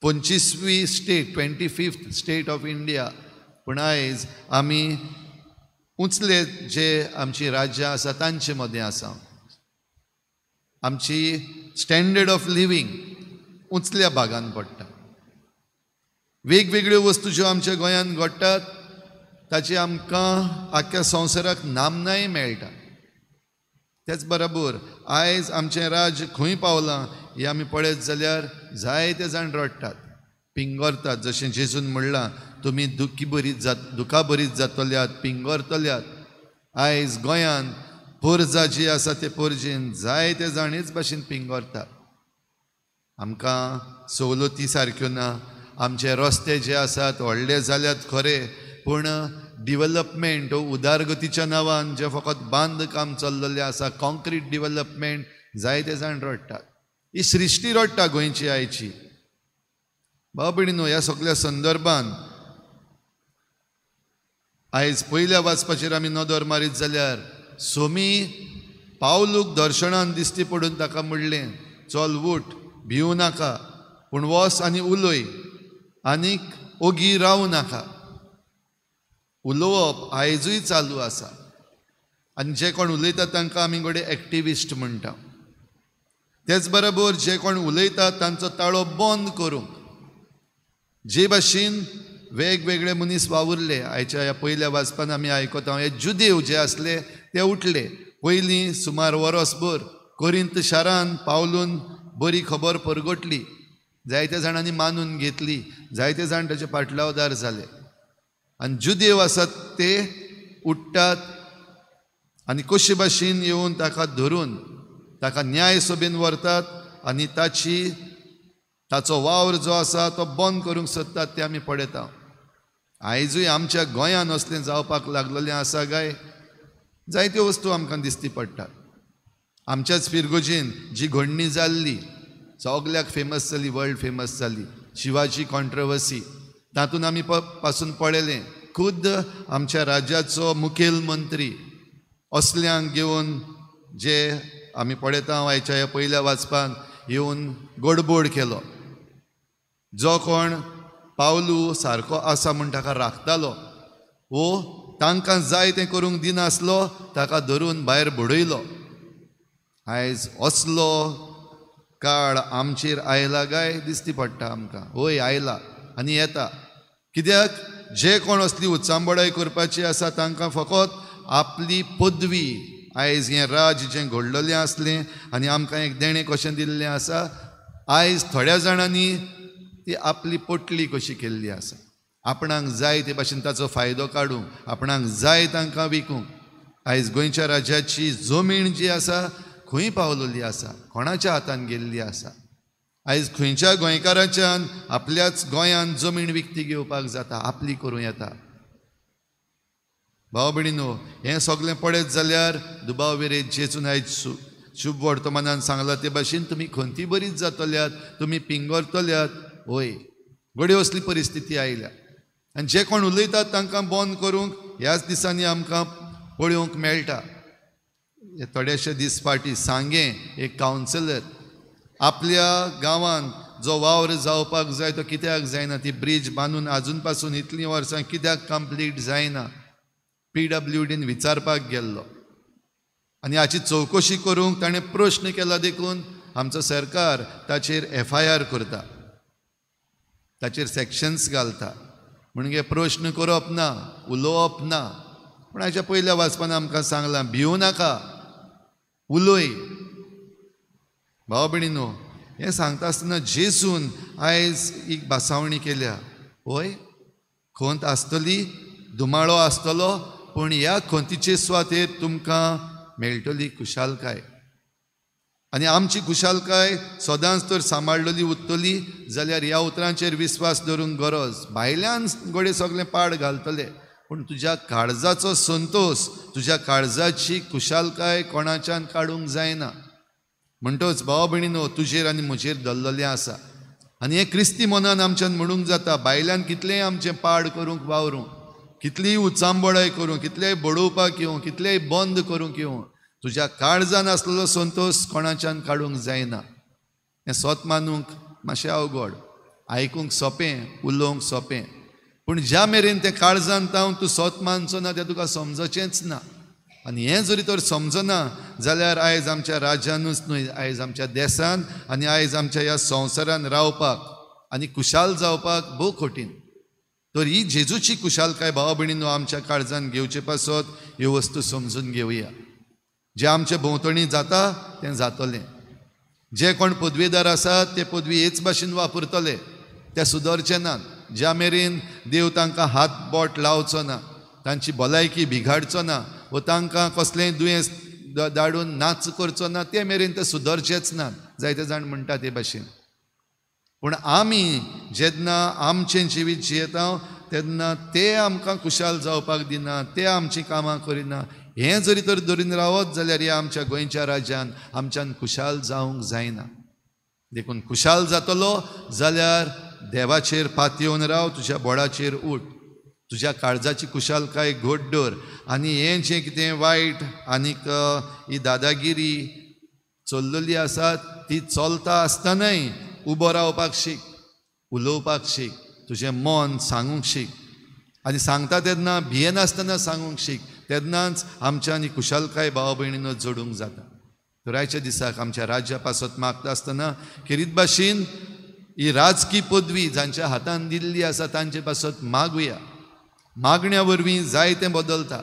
25वी state, 25th state of India, पूण आयज आमी उंचले जे आमची राज्यां आसा तांचे मदें आसा. आमची स्टँडर्ड ऑफ लिवींग उंचल्या भागान पडटा. वेगवेगळ्यो वस्तू ज्यो आमच्या गोंयांत घडटात ताची आमकां आख्ख्या संवसाराक नामनाय मेळटा. तेच बरोबर आयज आमचें राज्य खंय पावलां हें आमी पळयत जाल्यार जायते जाण रडटात, पिंगोरतात. जशें जेजून म्हणलां, तुमी दुखां बरीच जातल्यात, पिंगोरतल्यात. आयज गोंयांत पोरजा जी आसा ते पोरजेन जायते जाण हेच भाशेन पिंगोरतात. आमकां सवलती सारक्यो ना. आमचे रस्ते जे आसात व्हडले जाल्यात खरे, पूण डिवेलपमेंट उदारगतीच्या नांवान जे फकत बांदकाम चल्लेलें आसा, कॉन्क्रीट डिवेलपमेंट, जायते जाण रडटात. ही सृश्टी रडटा गोंयची आयची. भाव भयणीनो, ह्या सगळ्या संदर्भान आयज पयल्या वाचपाचेर आमी नदर मारीत जाल्यार सोमी पावलूक दर्शनान दिश्टी पडून ताका म्हणलें, चल उठ, भिवू नाका, पूण वच आनी उलय आनीक ओगी रावू नाका. उलोवप आयजूय चालू आसा आनी जे कोण उलयता तांकां आमी गोडे एक्टिविस्ट म्हणटा. तेच बरोबर जे कोण उलयतात तांचो ताळो बंद करूंक जे भाशेन वेगवेगळे मनीस वावुरले. आयच्या ह्या पयल्या वाचपान आमी आयकता, हे जुदेव जे आसले ते उठले. पयलीं सुमार वरसभर कोरिंत शारान पावलून बरी खबर परगटली, जायत्या जाणांनी मानून घेतली, जायते जाण ताचे फाटलावदार जाले. आनी जुदेव आसात ते उठ्ठात आनी कशे भाशेन येवन ताका धरून ताका न्याय सभेन व्हरतात आनी ताचो वावर जो आसा तो बंद करूंक सोदतात ते आमी पळयता. आयजूय आमच्या गोंयांत असलें जावपाक लागलेलें आसा काय? जायत्यो वस्तू आमकां दिश्टी पडटात. आमच्याच फिरगोजीन जी घडणी जाल्ली, सगळ्याक फेमस जाली, वर्ल्ड फेमस जाली, शिवाजी कॉन्ट्रवर्सी, तातूंत आमी पासून पळयलें खुद आमच्या राज्याचो मुखेल मंत्री असल्यांक घेवन जे आमी पळयता आयच्या ह्या पयल्या वाचपान येवन गोडबोड केलो. जो कोण पावलू सारको आसा म्हूण ताका राखतालो वो तांकां जाय तें करूंक दिनासलो, ताका धरून भायर बडयलो. आयज असलो काळ आमचेर आयला काय दिसती पडटा आमकां. वय आयला आनी येता. कित्याक जे कोण असली उत्सांबडाय करपाची आसा तांकां फकत आपली पदवी, आयज हें राज जें घडलेलें आसलें आनी आमकां एक देणें कशें दिल्लें आसा, आयज थोड्या जाणांनी ती आपली पोटली कशी केल्ली आसा. आपणाक जाय ते भाशेन ताचो फायदो काडूंक, आपणाक जाय तांकां विकूंक. आयज गोंयच्या राज्याची जमीन जी आसा खंय पावलेली आसा, कोणाच्या हातान गेल्ली आसा. आयज खंयच्या गोंयकाराच्यान आपल्याच गोंयान जमीन विकती घेवपाक जाता, आपली करूं येता. भाव भयणीनो, हें सगळें पळयत जाल्यार दुबाव वेरेंत जेचून आयज शुभ वर्तमानान सांगलां ते भाशेन तुमी खंती बरीच जातल्यात, तुमी पिंगरतल्यात. वय, घडये असली परिस्थिती आयल्या आनी जे कोण उलयतात तांकां बंद करूंक ह्याच दिसांनी आमकां पळोवंक मेळटा. हे थोडेशे दीस फाटीं सांगें एक कावन्सिलर आपल्या गांवांत जो वावर जावपाक जाय तो कित्याक जायना, ती ब्रीज बांदून आजून पासून इतलीं वर्सां कित्याक कंप्लीट जायना, PWDन विचारपाक गेल्लो आनी हाची चवकशी करूंक ताणें प्रश्न केला. देखून आमचो सरकार ताचेर FIR करता, ताचेर सेक्शन्स घालता. म्हणजे प्रश्न करप ना, उलोवप ना. पूण हाच्या पयल्या वाचपान आमकां सांगलां भिवू नाका, उलय. भाव भयणीनो, हें सांगता आसतना जेजून आयज एक भासावणी केल्या. वय, खोंत आसतली, धुमाळो आसतलो, पूण ह्या खोंतीचे सुवातेर तुमकां मेळटली खुशालकाय. आनी आमची खुशालकाय सदांच तर सांबाळलेली उरतली जाल्यार ह्या उतरांचेर विस्वास दवरूंक गरज. भायल्यान घडये सगळें पाड घालतले, पूण तुज्या काळजाचो संतोष, तुज्या काळजाची खुशालकाय कोणाच्यान काडूंक जायना. म्हणटोच भाव भयणीनो, तुजेर आनी म्हजेर दल्ललें आसा. आनी हें क्रिस्ती मनान आमच्यान म्हणूंक जाता. भायल्यान कितलेंय आमचें पाड करूंक वावरूं, कितलीय उचांबळाय करूं, कितलेंय बडोवपाक येवं, कितलेंय बंद करूंक येवं, तुज्या काळजान आसलेलो संतोष कोणाच्यान काडूंक जायना. हें सोत मानूंक मातशें अवघड, आयकूंक सोंपें, उलोवंक सोंपें. पूण ज्या मेरेन तें काळजान तावन तूं सोत मानचो ना तें तुका समजचेंच ना. आनी हें जरी तर समजना जाल्यार आयज आमच्या राज्यानूच न्हय, आयज आमच्या देशान आनी आयज आमच्या ह्या संवसारान रावपाक आनी खुशाल जावपाक भोव कठीण. तर ही जेजूची खुशालकाय भाव भयणीनो आमच्या काळजान घेवचे पासत ह्यो वस्तू समजून घेवया. जें आमचे भोंवतणी जाता तें जातलें. जे कोण पदवीदार आसात ते पदवी हेच भाशेन वापरतले, ते सुदरचे नात. ज्या मेरेन देव तांकां हात बोट लावचो ना, तांची भलायकी बिगाडचो ना, व तांकां कसलेंय दुयेंस धाडून नाच करचो ना, ते मेरेन ते सुदरचेच नात. जायते जाण म्हणटा ते भाशेन. पूण आमी जेन्ना आमचें जिवीत जियेता तेन्ना ते आमकां खुशाल जावपाक दिना, ते आमचीं कामां करिना. हें जरी तर धरून रावत जाल्यार ह्या आमच्या गोंयच्या राज्यान आमच्यान खुशाल जावंक जायना. देखून खुशाल जातलो जाल्यार देवाचेर पातयेवन राव, तुज्या बोडाचेर उठ, तुज्या काळजाची खुशालकाय घोट दवर. आनी हें जें कितें वायट आनीक ही दादागिरी चल्लेली आसा ती चलता आसतनाय उबो रावपाक शीक, उलोवपाक शीक, तुजें मन सांगूंक शीक. आनी सांगता तेन्ना भियेनासतना सांगूंक शीक. तेन्नाच आमच्यानी खुशालकाय भाव भयणीनो जोडूंक जाता. तर आयच्या दिसाक आमच्या राज्या पासत मागता आसतना खेरीत भाशेन ही राजकी पदवी जांच्या हातान दिल्ली आसा तांचे पासत मागुया. मागण्या वरवीं जाय तें बदलता,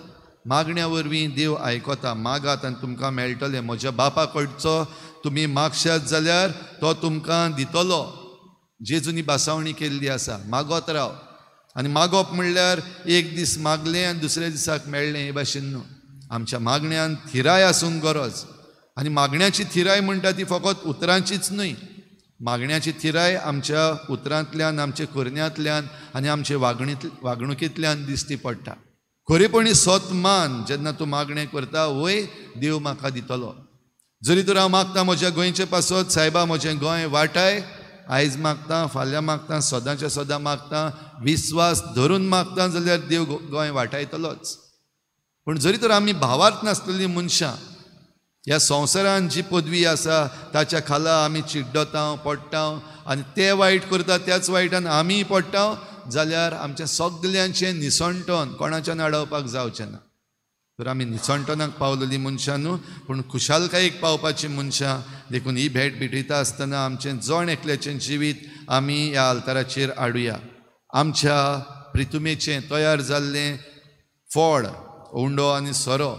मागण्या वरवीं देव आयकता. मागात आनी तुमकां मेळटलें. म्हज्या बापा कडचो तुमी मागशात जाल्यार तो तुमकां दितलो. जेजूनी भासावणी केल्ली आसा, मागत राव. आनी मागप म्हणल्यार एक दीस मागलें आनी दुसऱ्या दिसाक मेळ्ळें हे भाशेन न्हू. आमच्या मागण्यांत थिराय आसूंक गरज. आनी मागण्याची थिराय म्हणटा ती फकत उतरांचीच न्हय, मागण्याची थिराय आमच्या उतरांतल्यान, आमच्या करण्यांतल्यान आनी आमचे वागणुकींतल्यान दिश्टी पडटा. खरेपणी सोत मान जेन्ना तूं मागणें करता, वय देव म्हाका दितलो. जरी तर हांव मागता म्हज्या गोंयचे पासत, सायबा म्हजें गोंय वाटाय, आयज मागता, फाल्यां मागता, सदांच्या सदां मागता, विस्वास धरून मागता जाल्यार देव गोंय वाटायतलोच. पूण जरी तर आमी भावार्थ नासलेलीं मनशां, ह्या संवसारान जी पदवी आसा ताच्या खाला आमी चिड्डता, पडटा आनी ते वायट करता त्याच वायटान आमीय पडटा जाल्यार आमच्या सगल्यांचें निसणटोन कोणाच्यान अडवपाक जावचें ना. तर आमी निसणटोनाक पावलेलीं मनशां न्हू, पूण खुशालकायेक पावपाचीं मनशां. देखून ही भेट भेटयता आसतना आमचें जण एकल्याचें जिवीत आमी ह्या आल्ताराचेर हाडुया. आमच्या प्रितुमेचें तयार जाल्लें फळ, उंडो आनी सोरो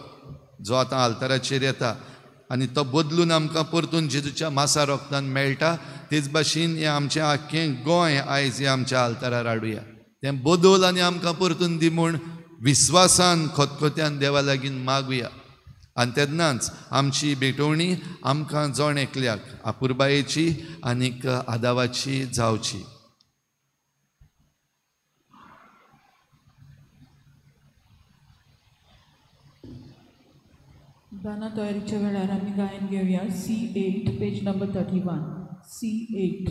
जो आतां आल्ताराचेर येता आनी तो बदलून आमकां परतून जेजूच्या मासा रोगतान मेळटा, तेच भाशेन हें आमचें आख्खें गोंय आयज ह्या आमच्या आल्तारार हाडुया. तें बदल आनी आमकां परतून दी म्हूण विस्वासान खोतखोत्यान देवा लागीं मागुया. आनी तेन्नाच आमची भेटवणी आमकां जोण एकल्याक अपुरबायेची आनीक आदावाची जावची. गाना तयारीच्या वेळार आमी गायन घेवया C8 पेज नंबर 31 C8.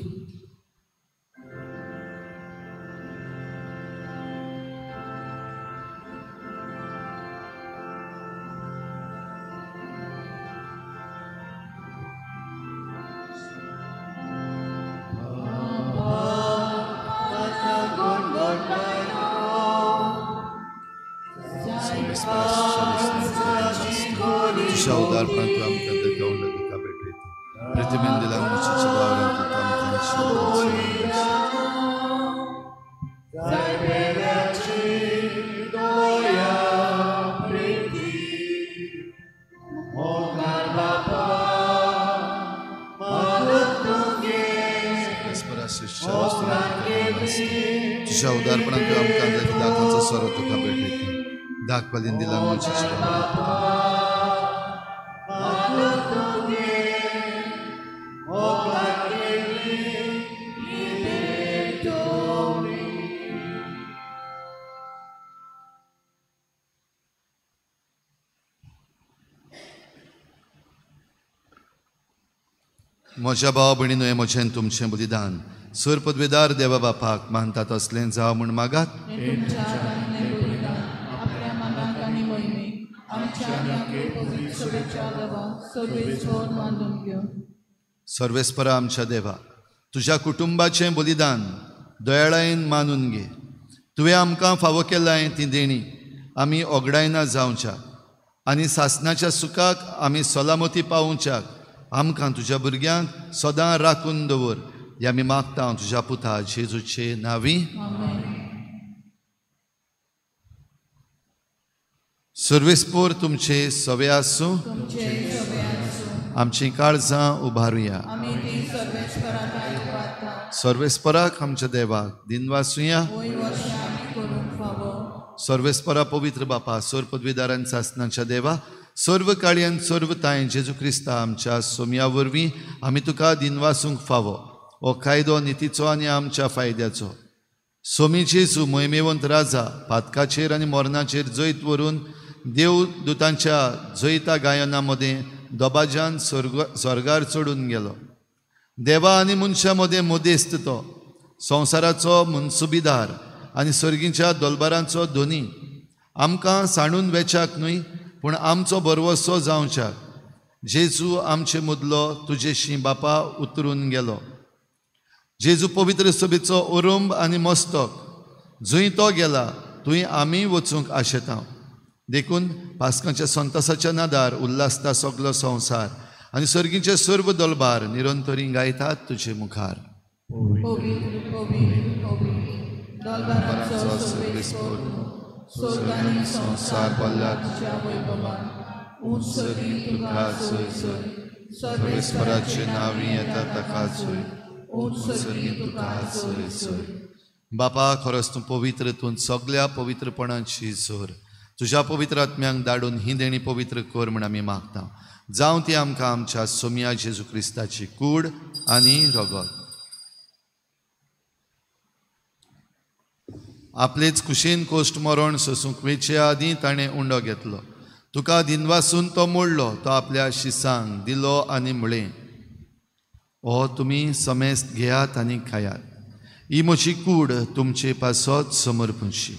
तुझ्या उदारपणान तूं आमकां दगावंड दुका भेटयता. प्रतिमेन दिला मुचीच्या वावरांत तूं तुझ्या उदारपणान तूं आमकां दाखांचो सोरो तुका भेटयता. दाख पालीन दिला मुचीच्या म्हज्या भाव भयणीनो हें म्हजें तुमचें बलिदान सूर पदवेदार देवा बापाक मानता तसलें जावं म्हूण मागात. सर्वेस्परा आमच्या देवा, तुझ्या कुटुंबाचें बलिदान दयाळायेन मानून घे. तुवें आमकां फावो केलां ती देणी आमी ओगडायना जावच्या आनी सासणाच्या सुखाक आमी सलामती पावोवच्याक आमकां तुज्या भुरग्यांक सदां राखून दवर. हें आमी मागता तुज्या पुता जेजूचे नांवी. सर्वेस्पोर तुमचे सवे आसूं. आमची काळजां उबारुया. सर्वेस्पराक आमच्या देवाक दिन वासुया. सर्वेस्परा पवित्र बापा, सोर पदवीदारान सासणाच्या देवा, सर्व काळयान सर्व ताय जेजू क्रिस्ता आमच्या सोम्या वरवीं आमी तुका दिनवासूंक फावो. हो कायदो नितीचो आनी आमच्या फायद्याचो. सोमी जेजू मोहिमेवंत राजा पातकाचेर आनी मोरणाचेर जैत व्हरून देव दुतांच्या जैता गायना मदें दोबाज्यान स्वर्गार चडून गेलो. देवा आनी मनशा मदें मोदेस्त तो, संवसाराचो मुनसुबीदार आनी सर्गीच्या दोलबारांचो धोनी, आमकां सांडून वेचाक न्हय पूण आमचो बरवसो जावच्याक जेजू आमचे मुदलो तुजेशी बापा उतरून गेलो. जेजू पवित्र सभेचो ओरुंब आनी मस्तक जंय तो गेला थंय आमी वचूंक आशेता. देखून पास्कांच्या संतसाच्या नादार उल्हासता सगलो संवसार आनी सर्गीचे सर्व दोलबार निरंतरी गायतात तुजे मुखार. संसार पडला तुज्या वैभवान, सर्वेस्पराचे नांवी येता ताका सोय. बापा खरोच तूं पवित्र, तूं सगळ्या पवित्रपणाची जोर. तुज्या पवित्र आत्म्यांक धाडून ही देणी पवित्र कर म्हण आमी मागता. जावं ती आमकां आमच्या सोम्या जेजू क्रिस्ताची कूड आनी रगत. आपलेच कुशीन कोश्ट मरण सोसूंक वेचे आदीं ताणें उंडो घेतलो. तुका दिनवासून तो मोडलो, तो आपल्या शिसांक दिलो आनी म्हळें, हो तुमी समेस्त घेयात आनी खायात. ही म्हजी कूड तुमचे पासत समर्पणशी.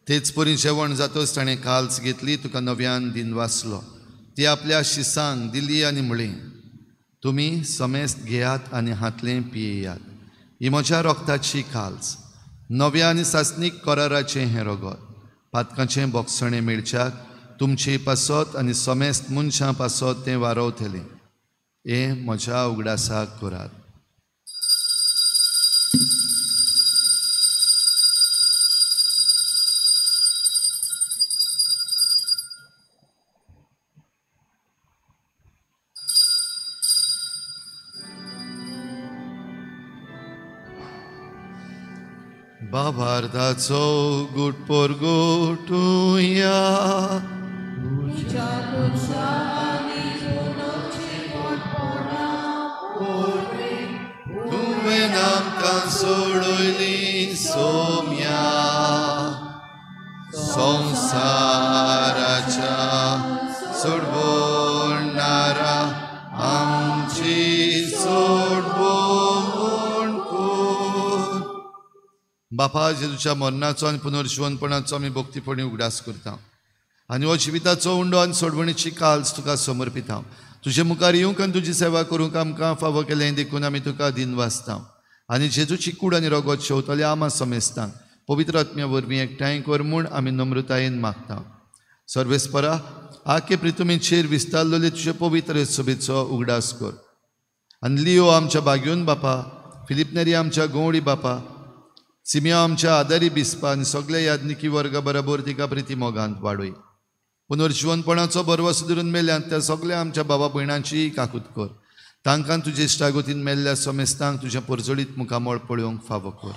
तेच परी जेवण जातच ताणें काल्स घेतली, तुका नव्यान दिन वाचलो. ती आपल्या शिसांक दिली आनी म्हळें, तुमी समेस्त घेयात आनी हातलें पियेयात. ही म्हज्या रोगताची काल्स, नव्या आनी सासनीक कराराचें हें रगत. पातकाचें बोगसणें मेळच्याक तुमचे पासत आनी समेस्त मनशां पासत तें वारवतलें. हे म्हज्या उगडासाक करात. बाबार्दाचो गुटपोर गोटुया तुवें आमकां सोडूयली सोम्या संवसाराच्या सोडवणारा आमची सोडवण कोर. बापा जेजूच्या मरणाचो आनी पुनर्जीवनपणाचो आमी भक्तीपणी उगडास करता आनी हो जिविताचो उंडो आनी सोडवणीची काल्स तुका समर्पिता. तुजे मुखार येवंक आनी तुजी सेवा करूंक आमकां फावो केलें देखून आमी तुका दिन वाचता आनी जेजूची कूड आनी रगत शेवतले आमा समेस्ता पवित्र आत्म्या वरवीं एकठांय कर म्हूण आमी नम्रतायेन मागता. सर्वेस्परा आखे प्रितुमेचेर विस्तारलेले तुजे पवित्र सभेचो उगडास कर आनी लियो आमच्या बागेवन बापा, फिलिप नेरी आमच्या गवळी बापा, सिमिया आमच्या आदारी बिस्पा आनी सगळे यादनिकी वर्गा बरोबर तिका प्रिती मोगांत वाडय. पुनर्जीवनपणाचो बरवस धरून मेल्यांत त्या सगळ्या आमच्या बाबा भयणांची काकूत कर. तांकां तुजे इश्टागोतीन मेल्ल्या समेस्तांक तुज्या परजडीत मुखामळ पळोवंक फावो कर.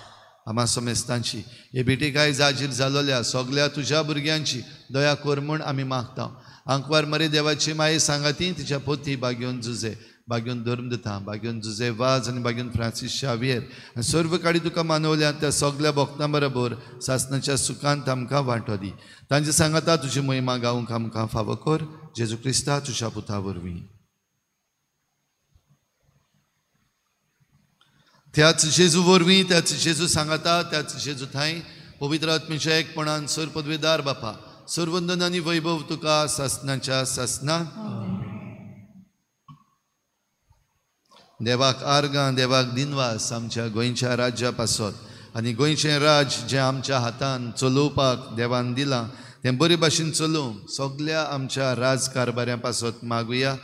आमा समेस्तांची हे भेटेकाय जाजीर जालोल्या सगळ्या तुज्या भुरग्यांची दया कर म्हूण आमी मागता. आंकवार मरे देवाची माये सांगाती तिच्या पोती बागेवन जुजे, बागेवन धर्मदता, बागेवन जुजे वाज आनी बागेवन फ्रांसीस शावियर आनी सर्व काडी तुका मानवल्या त्या सगळ्या भक्तां बरोबर सासणाच्या सुखांत आमकां वांटो दी. तांचे सांगाता तुजी महिमा गावंक आमकां फावो कर. जेजू क्रिस्ता तुज्या पुता वरवीं. त्याच जेजू वरवीं, त्याच जेजू सांगाता, त्याच जेजू थंय पवित्र आत्मेच्या एकपणान सर पदवेदार बापा सर्वंदन आनी वैभव तुका सासणाच्या सासणाक. देवाक आर्गां, देवाक दिनवास आमच्या गोंयच्या राज्या पासत आनी गोंयचें राज जें आमच्या हातान चलोवपाक देवान दिलां तें बरे भाशेन चलोवंक सगळ्या आमच्या राजकारबाऱ्यां पासत मागुया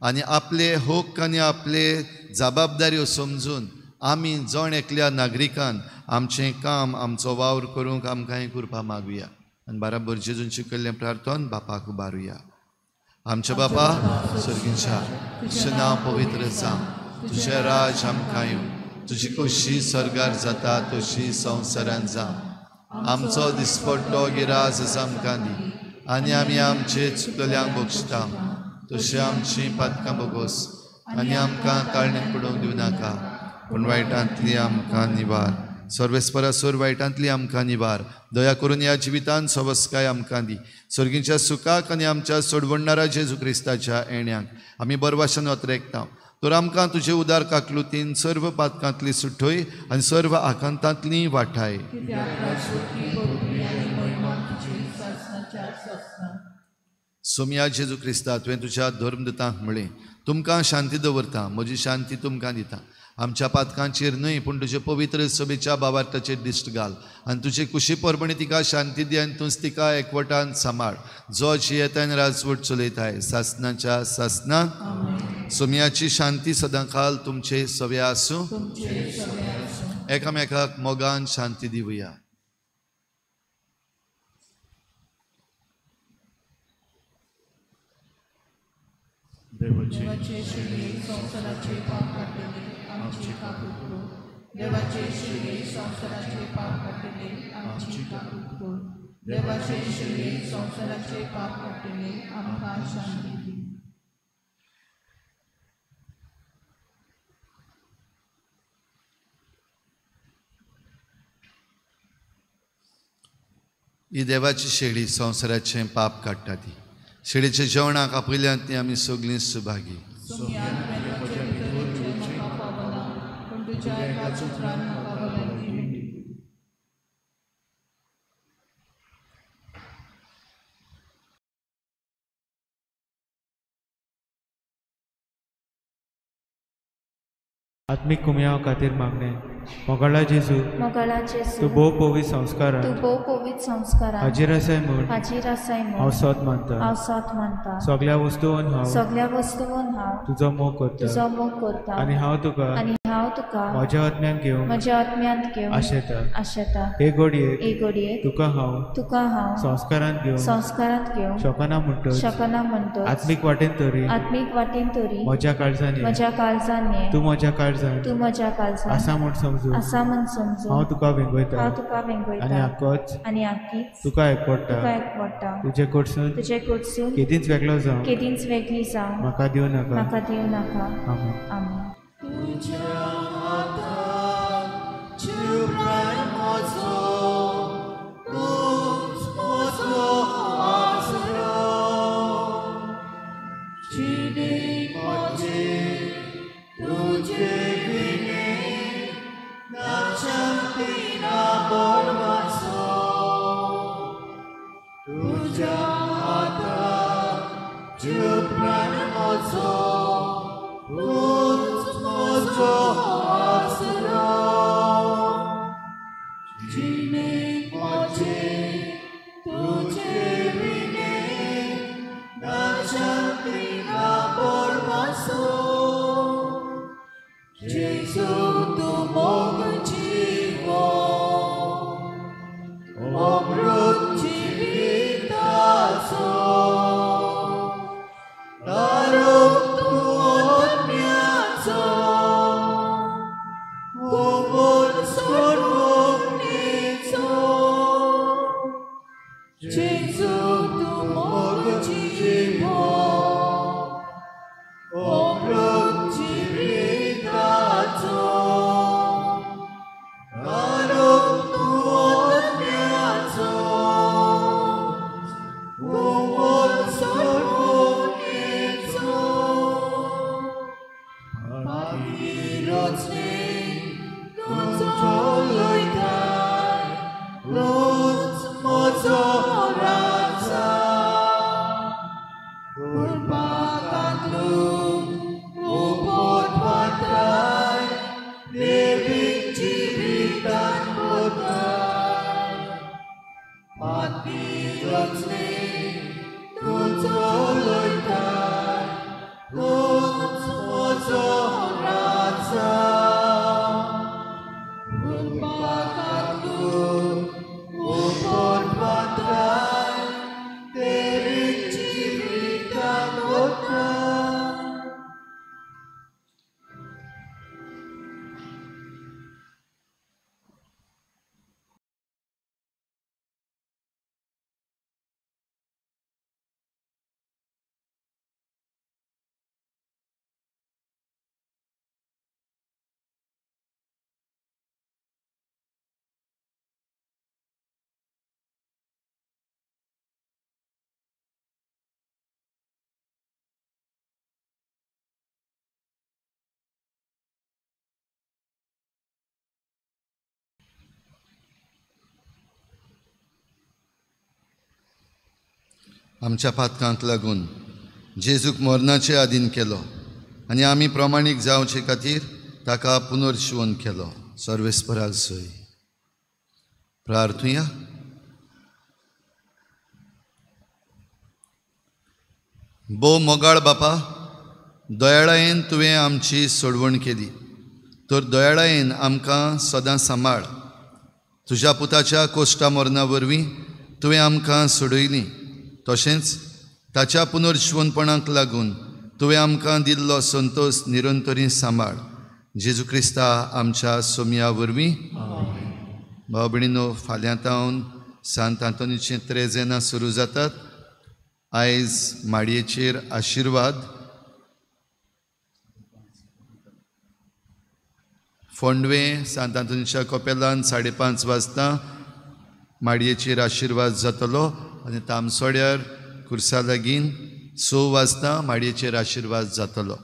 आनी आपले हक्क आनी आपले जबाबदाऱ्यो समजून आमी जण एकल्या नागरिकान आमचें काम, आमचो वावर करूंक आमकां हें करपा मागुया आनी बाराबर जेजूंची केल्लें प्रार्थन बापाक उबारुया. आमच्या बापा सर्गींच्या तुजें नांव पवित्र जावं, तुझे राज आमकां येवं, तुजी खोशी स्वर्गार जाता तशी संवसारांत जावं. आमचो दिसपट्टो गिराज आमकां दी आनी आमी आमचे चुकल्यांक बक्षता तशें आमची पातकां बोगोस आनी आमकां ताळणेंत पडोवंक दिवं नाका पूण वायटांतली आमकां निवार. सर्वेस्परा सर वायटांतली आमकां निवार. दया करून ह्या जिवितांत सवस्काय आमकां दी. सर्गींच्या सुखाक आनी आमच्या सोडवणारा जेजू क्रिस्ताच्या येण्याक आमी बरवाशान वतरेकता. तर आमकां तुजे उदार काकलुतीन सर्व पातकांतली सुटोय आनी सर्व आकांतांतली वाटाय. सोम्या जेजू क्रिस्ता तुवें तुज्या धर्मदतांक म्हळें तुमकां शांती दवरता, म्हजी शांती तुमकां दिता. आमच्या पातकांचेर न्हय पूण तुजे पवित्र सभेच्या भावार्थाचेर दिश्ट घाल आनी तुजे कुशी परमणी तिका शांती दी आनी तूंच तिका एकवटान सांबाळ जो जियेतान राजवट चलयताय सासणाच्या सासणाक. सोम्याची शांती सदांकाल तुमचे सवे आसूं. एकामेकाक मोगान शांती दिवया. देवाचे श्री संसाराचे पाप काढलेले आमची काकूत कर. देवाचे श्री संसाराचे पाप काढलेले आमची काकूत कर. देवाचे श्री संसाराचे पाप काढलेले आमकां शांती दी. ही देवाची शेळी संसाराचें पाप काडटा ती. शेळीच्या जेवणाक आपयल्यांत ती आमी सगळीं सुभागी. आत्मीक कुमयाव खातीर मागणें मोगळा जेजू मोगळा तूं जेजू भोव पवित्र संस्कार तूं भोव पवित्र संस्कारान हाजीर आसाय म्हूण हाजीर आसाय हांव म्हूण सोत मानता हांव सोत मानता सगळ्या वस्तूंन हांव सगळ्या वस्तूंन हांव तुजो मोग करता तुजो मोग करता आनी हांव तुका आनी हांव तुका म्हज्या आत्म्यान घेवन म्हज्या आत्म्यांत घेवन आशेता आशेता हे घडयेक एक घडयेक तुका हांव हांव संस्कारांत घेवन संस्कारांत घेवन शकना म्हणटच शकना म्हणटच आत्मीक वाटेन तरी आत्मीक वाटेन तरी म्हज्या काळजान ये. म्हज्या काळजान ये. तूं म्हज्या काळजान तूं म्हज्या काळजान आसा म्हूण समजू आसा म्हूण समजू हांव तुका वेंगयता हांव तुका आनी वेंगयता आक्कोच आनी आखीच तुका एकपडटा तुका एकवडटा तुजे कडसून तुजे कडसून केदींच वेगळो जावं केदींच वेगळी जावं म्हाका दिवं नाका म्हाका दिवं नाका आमेन. आमेन. आमच्या पातकांक लागून जेजूक मरणाचे आधीन केलो आनी आमी प्रमाणीक जावचे खातीर ताका पुनर्जीवन केलो. सर्वेस्पराक सय. प्रार्थुया. भोव मोगाळ बापा, दयाळायेन तुवें आमची सोडवण केली, तर दयाळायेन आमकां सदां सांबाळ. तुज्या पुताच्या कोश्टा मरणा वरवीं तुवें आमकां सोडयलीं, तशेंच ताच्या पुनर्जीवनपणाक लागून तुवें आमकां दिल्लो संतोश निरंतरी सांबाळ. जेजू क्रिस्ता आमच्या सोमया वरवीं. भाव भयणीनो, फाल्यांतावन सांत आंतोनीचें त्रेजेनां सुरू जातात. आयज माडयेचेर आशिर्वाद. फोंडवे सांत आंतोनीच्या कपेलान 5:30 वाजता माडयेचेर आशिर्वाद जातलो आनी तामसोड्यार खुर्सा लागीं 6 वाजता माडयेचेर आशिर्वाद जातलो.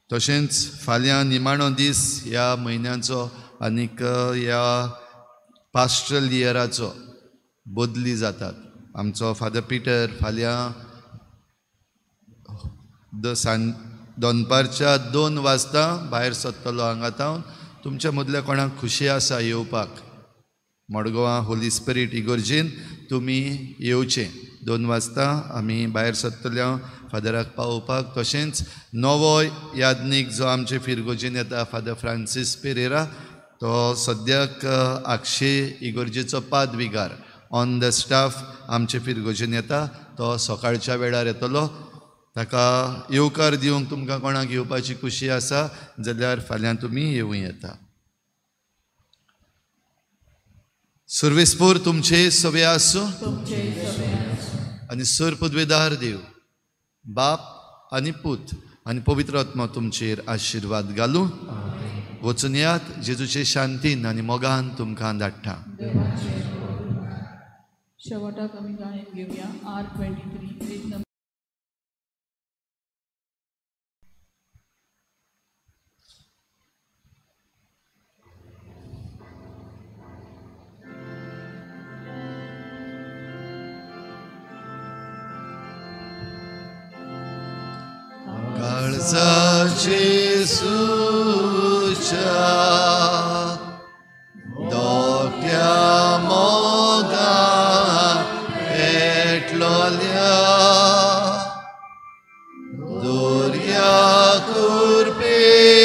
तशेंच फाल्यां निमाणो दीस ह्या म्हयन्याचो आनीक ह्या पास्ट्रल इयराचो बदली जातात. आमचो फादर पिटर फाल्यां दनपारच्या 2 वाजता भायर सरतलो हांगातावन. तुमच्या मदल्या कोणाक खुशी आसा येवपाक मडगांवां होली स्पिरीट इगोर्जीन तुमी येवचें. 2 वाजता आमी भायर सरतले फादराक पावोवपाक. तशेंच नवो यादनीक जो आमचे फिरगोजीन येता फादर फ्रांसीस पेरेरा, तो सद्याक आक्षे इगोर्जेचो पादविगार ऑन द स्टाफ आमचे फिरगोजीन येता. तो सकाळच्या वेळार येतलो. ताका येवकार दिवंक तुमकां कोणाक येवपाची खुशी आसा जाल्यार फाल्यां तुमी येवूं येता. सर्वेस्पोर तुमचे सवे आसूं आनी सर पदवेदार देव बाप आनी पूत आनी पवित्र आत्मा तुमचेर आशिर्वाद घालूं. वचून यात. जेजूचे शांतीन आनी मोगान तुमकां धाडटा. शेवटाक आमी गायन घेवया R23 पेज नंबर. काळजाचे सुच्या दोट्या मोगान पेटलोल्या दोर्या कुरपेच्या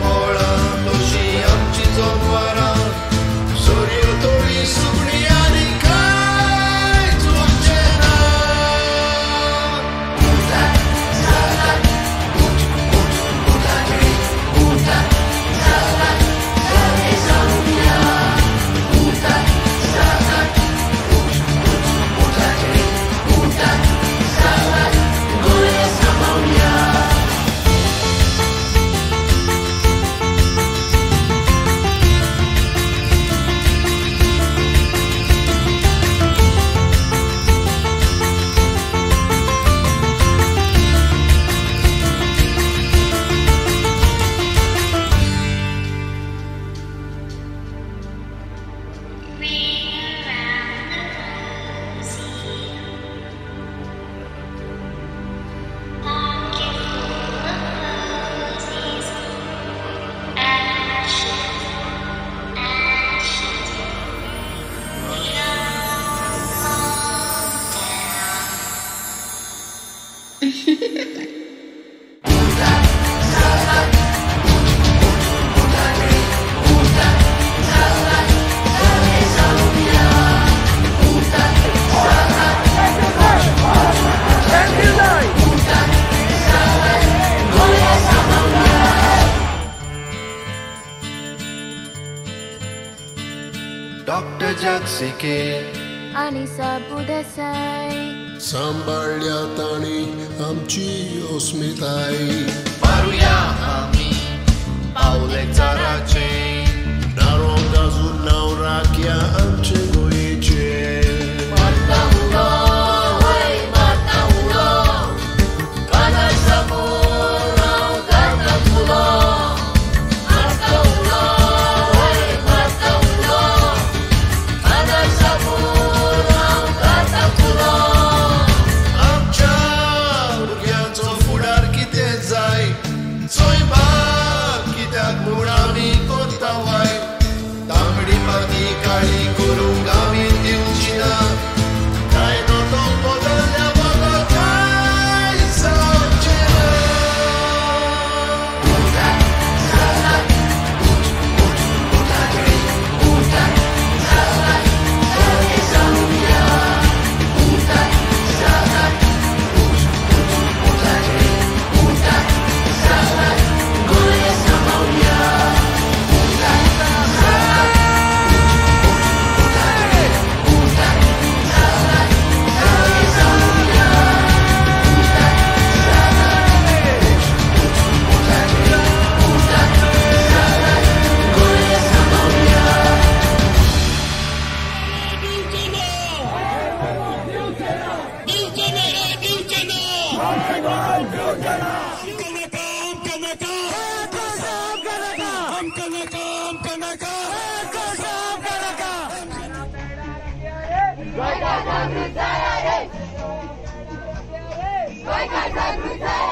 Mola, to si amci zonwara. Doctor जगसिके आनी साबू देसाई सांबाळल्या ताणी आमची अस्मिताय. मारुया आमी पावले चाराचे दारो गाजून नाव राखया आमचे गोंयचे. Vai casar,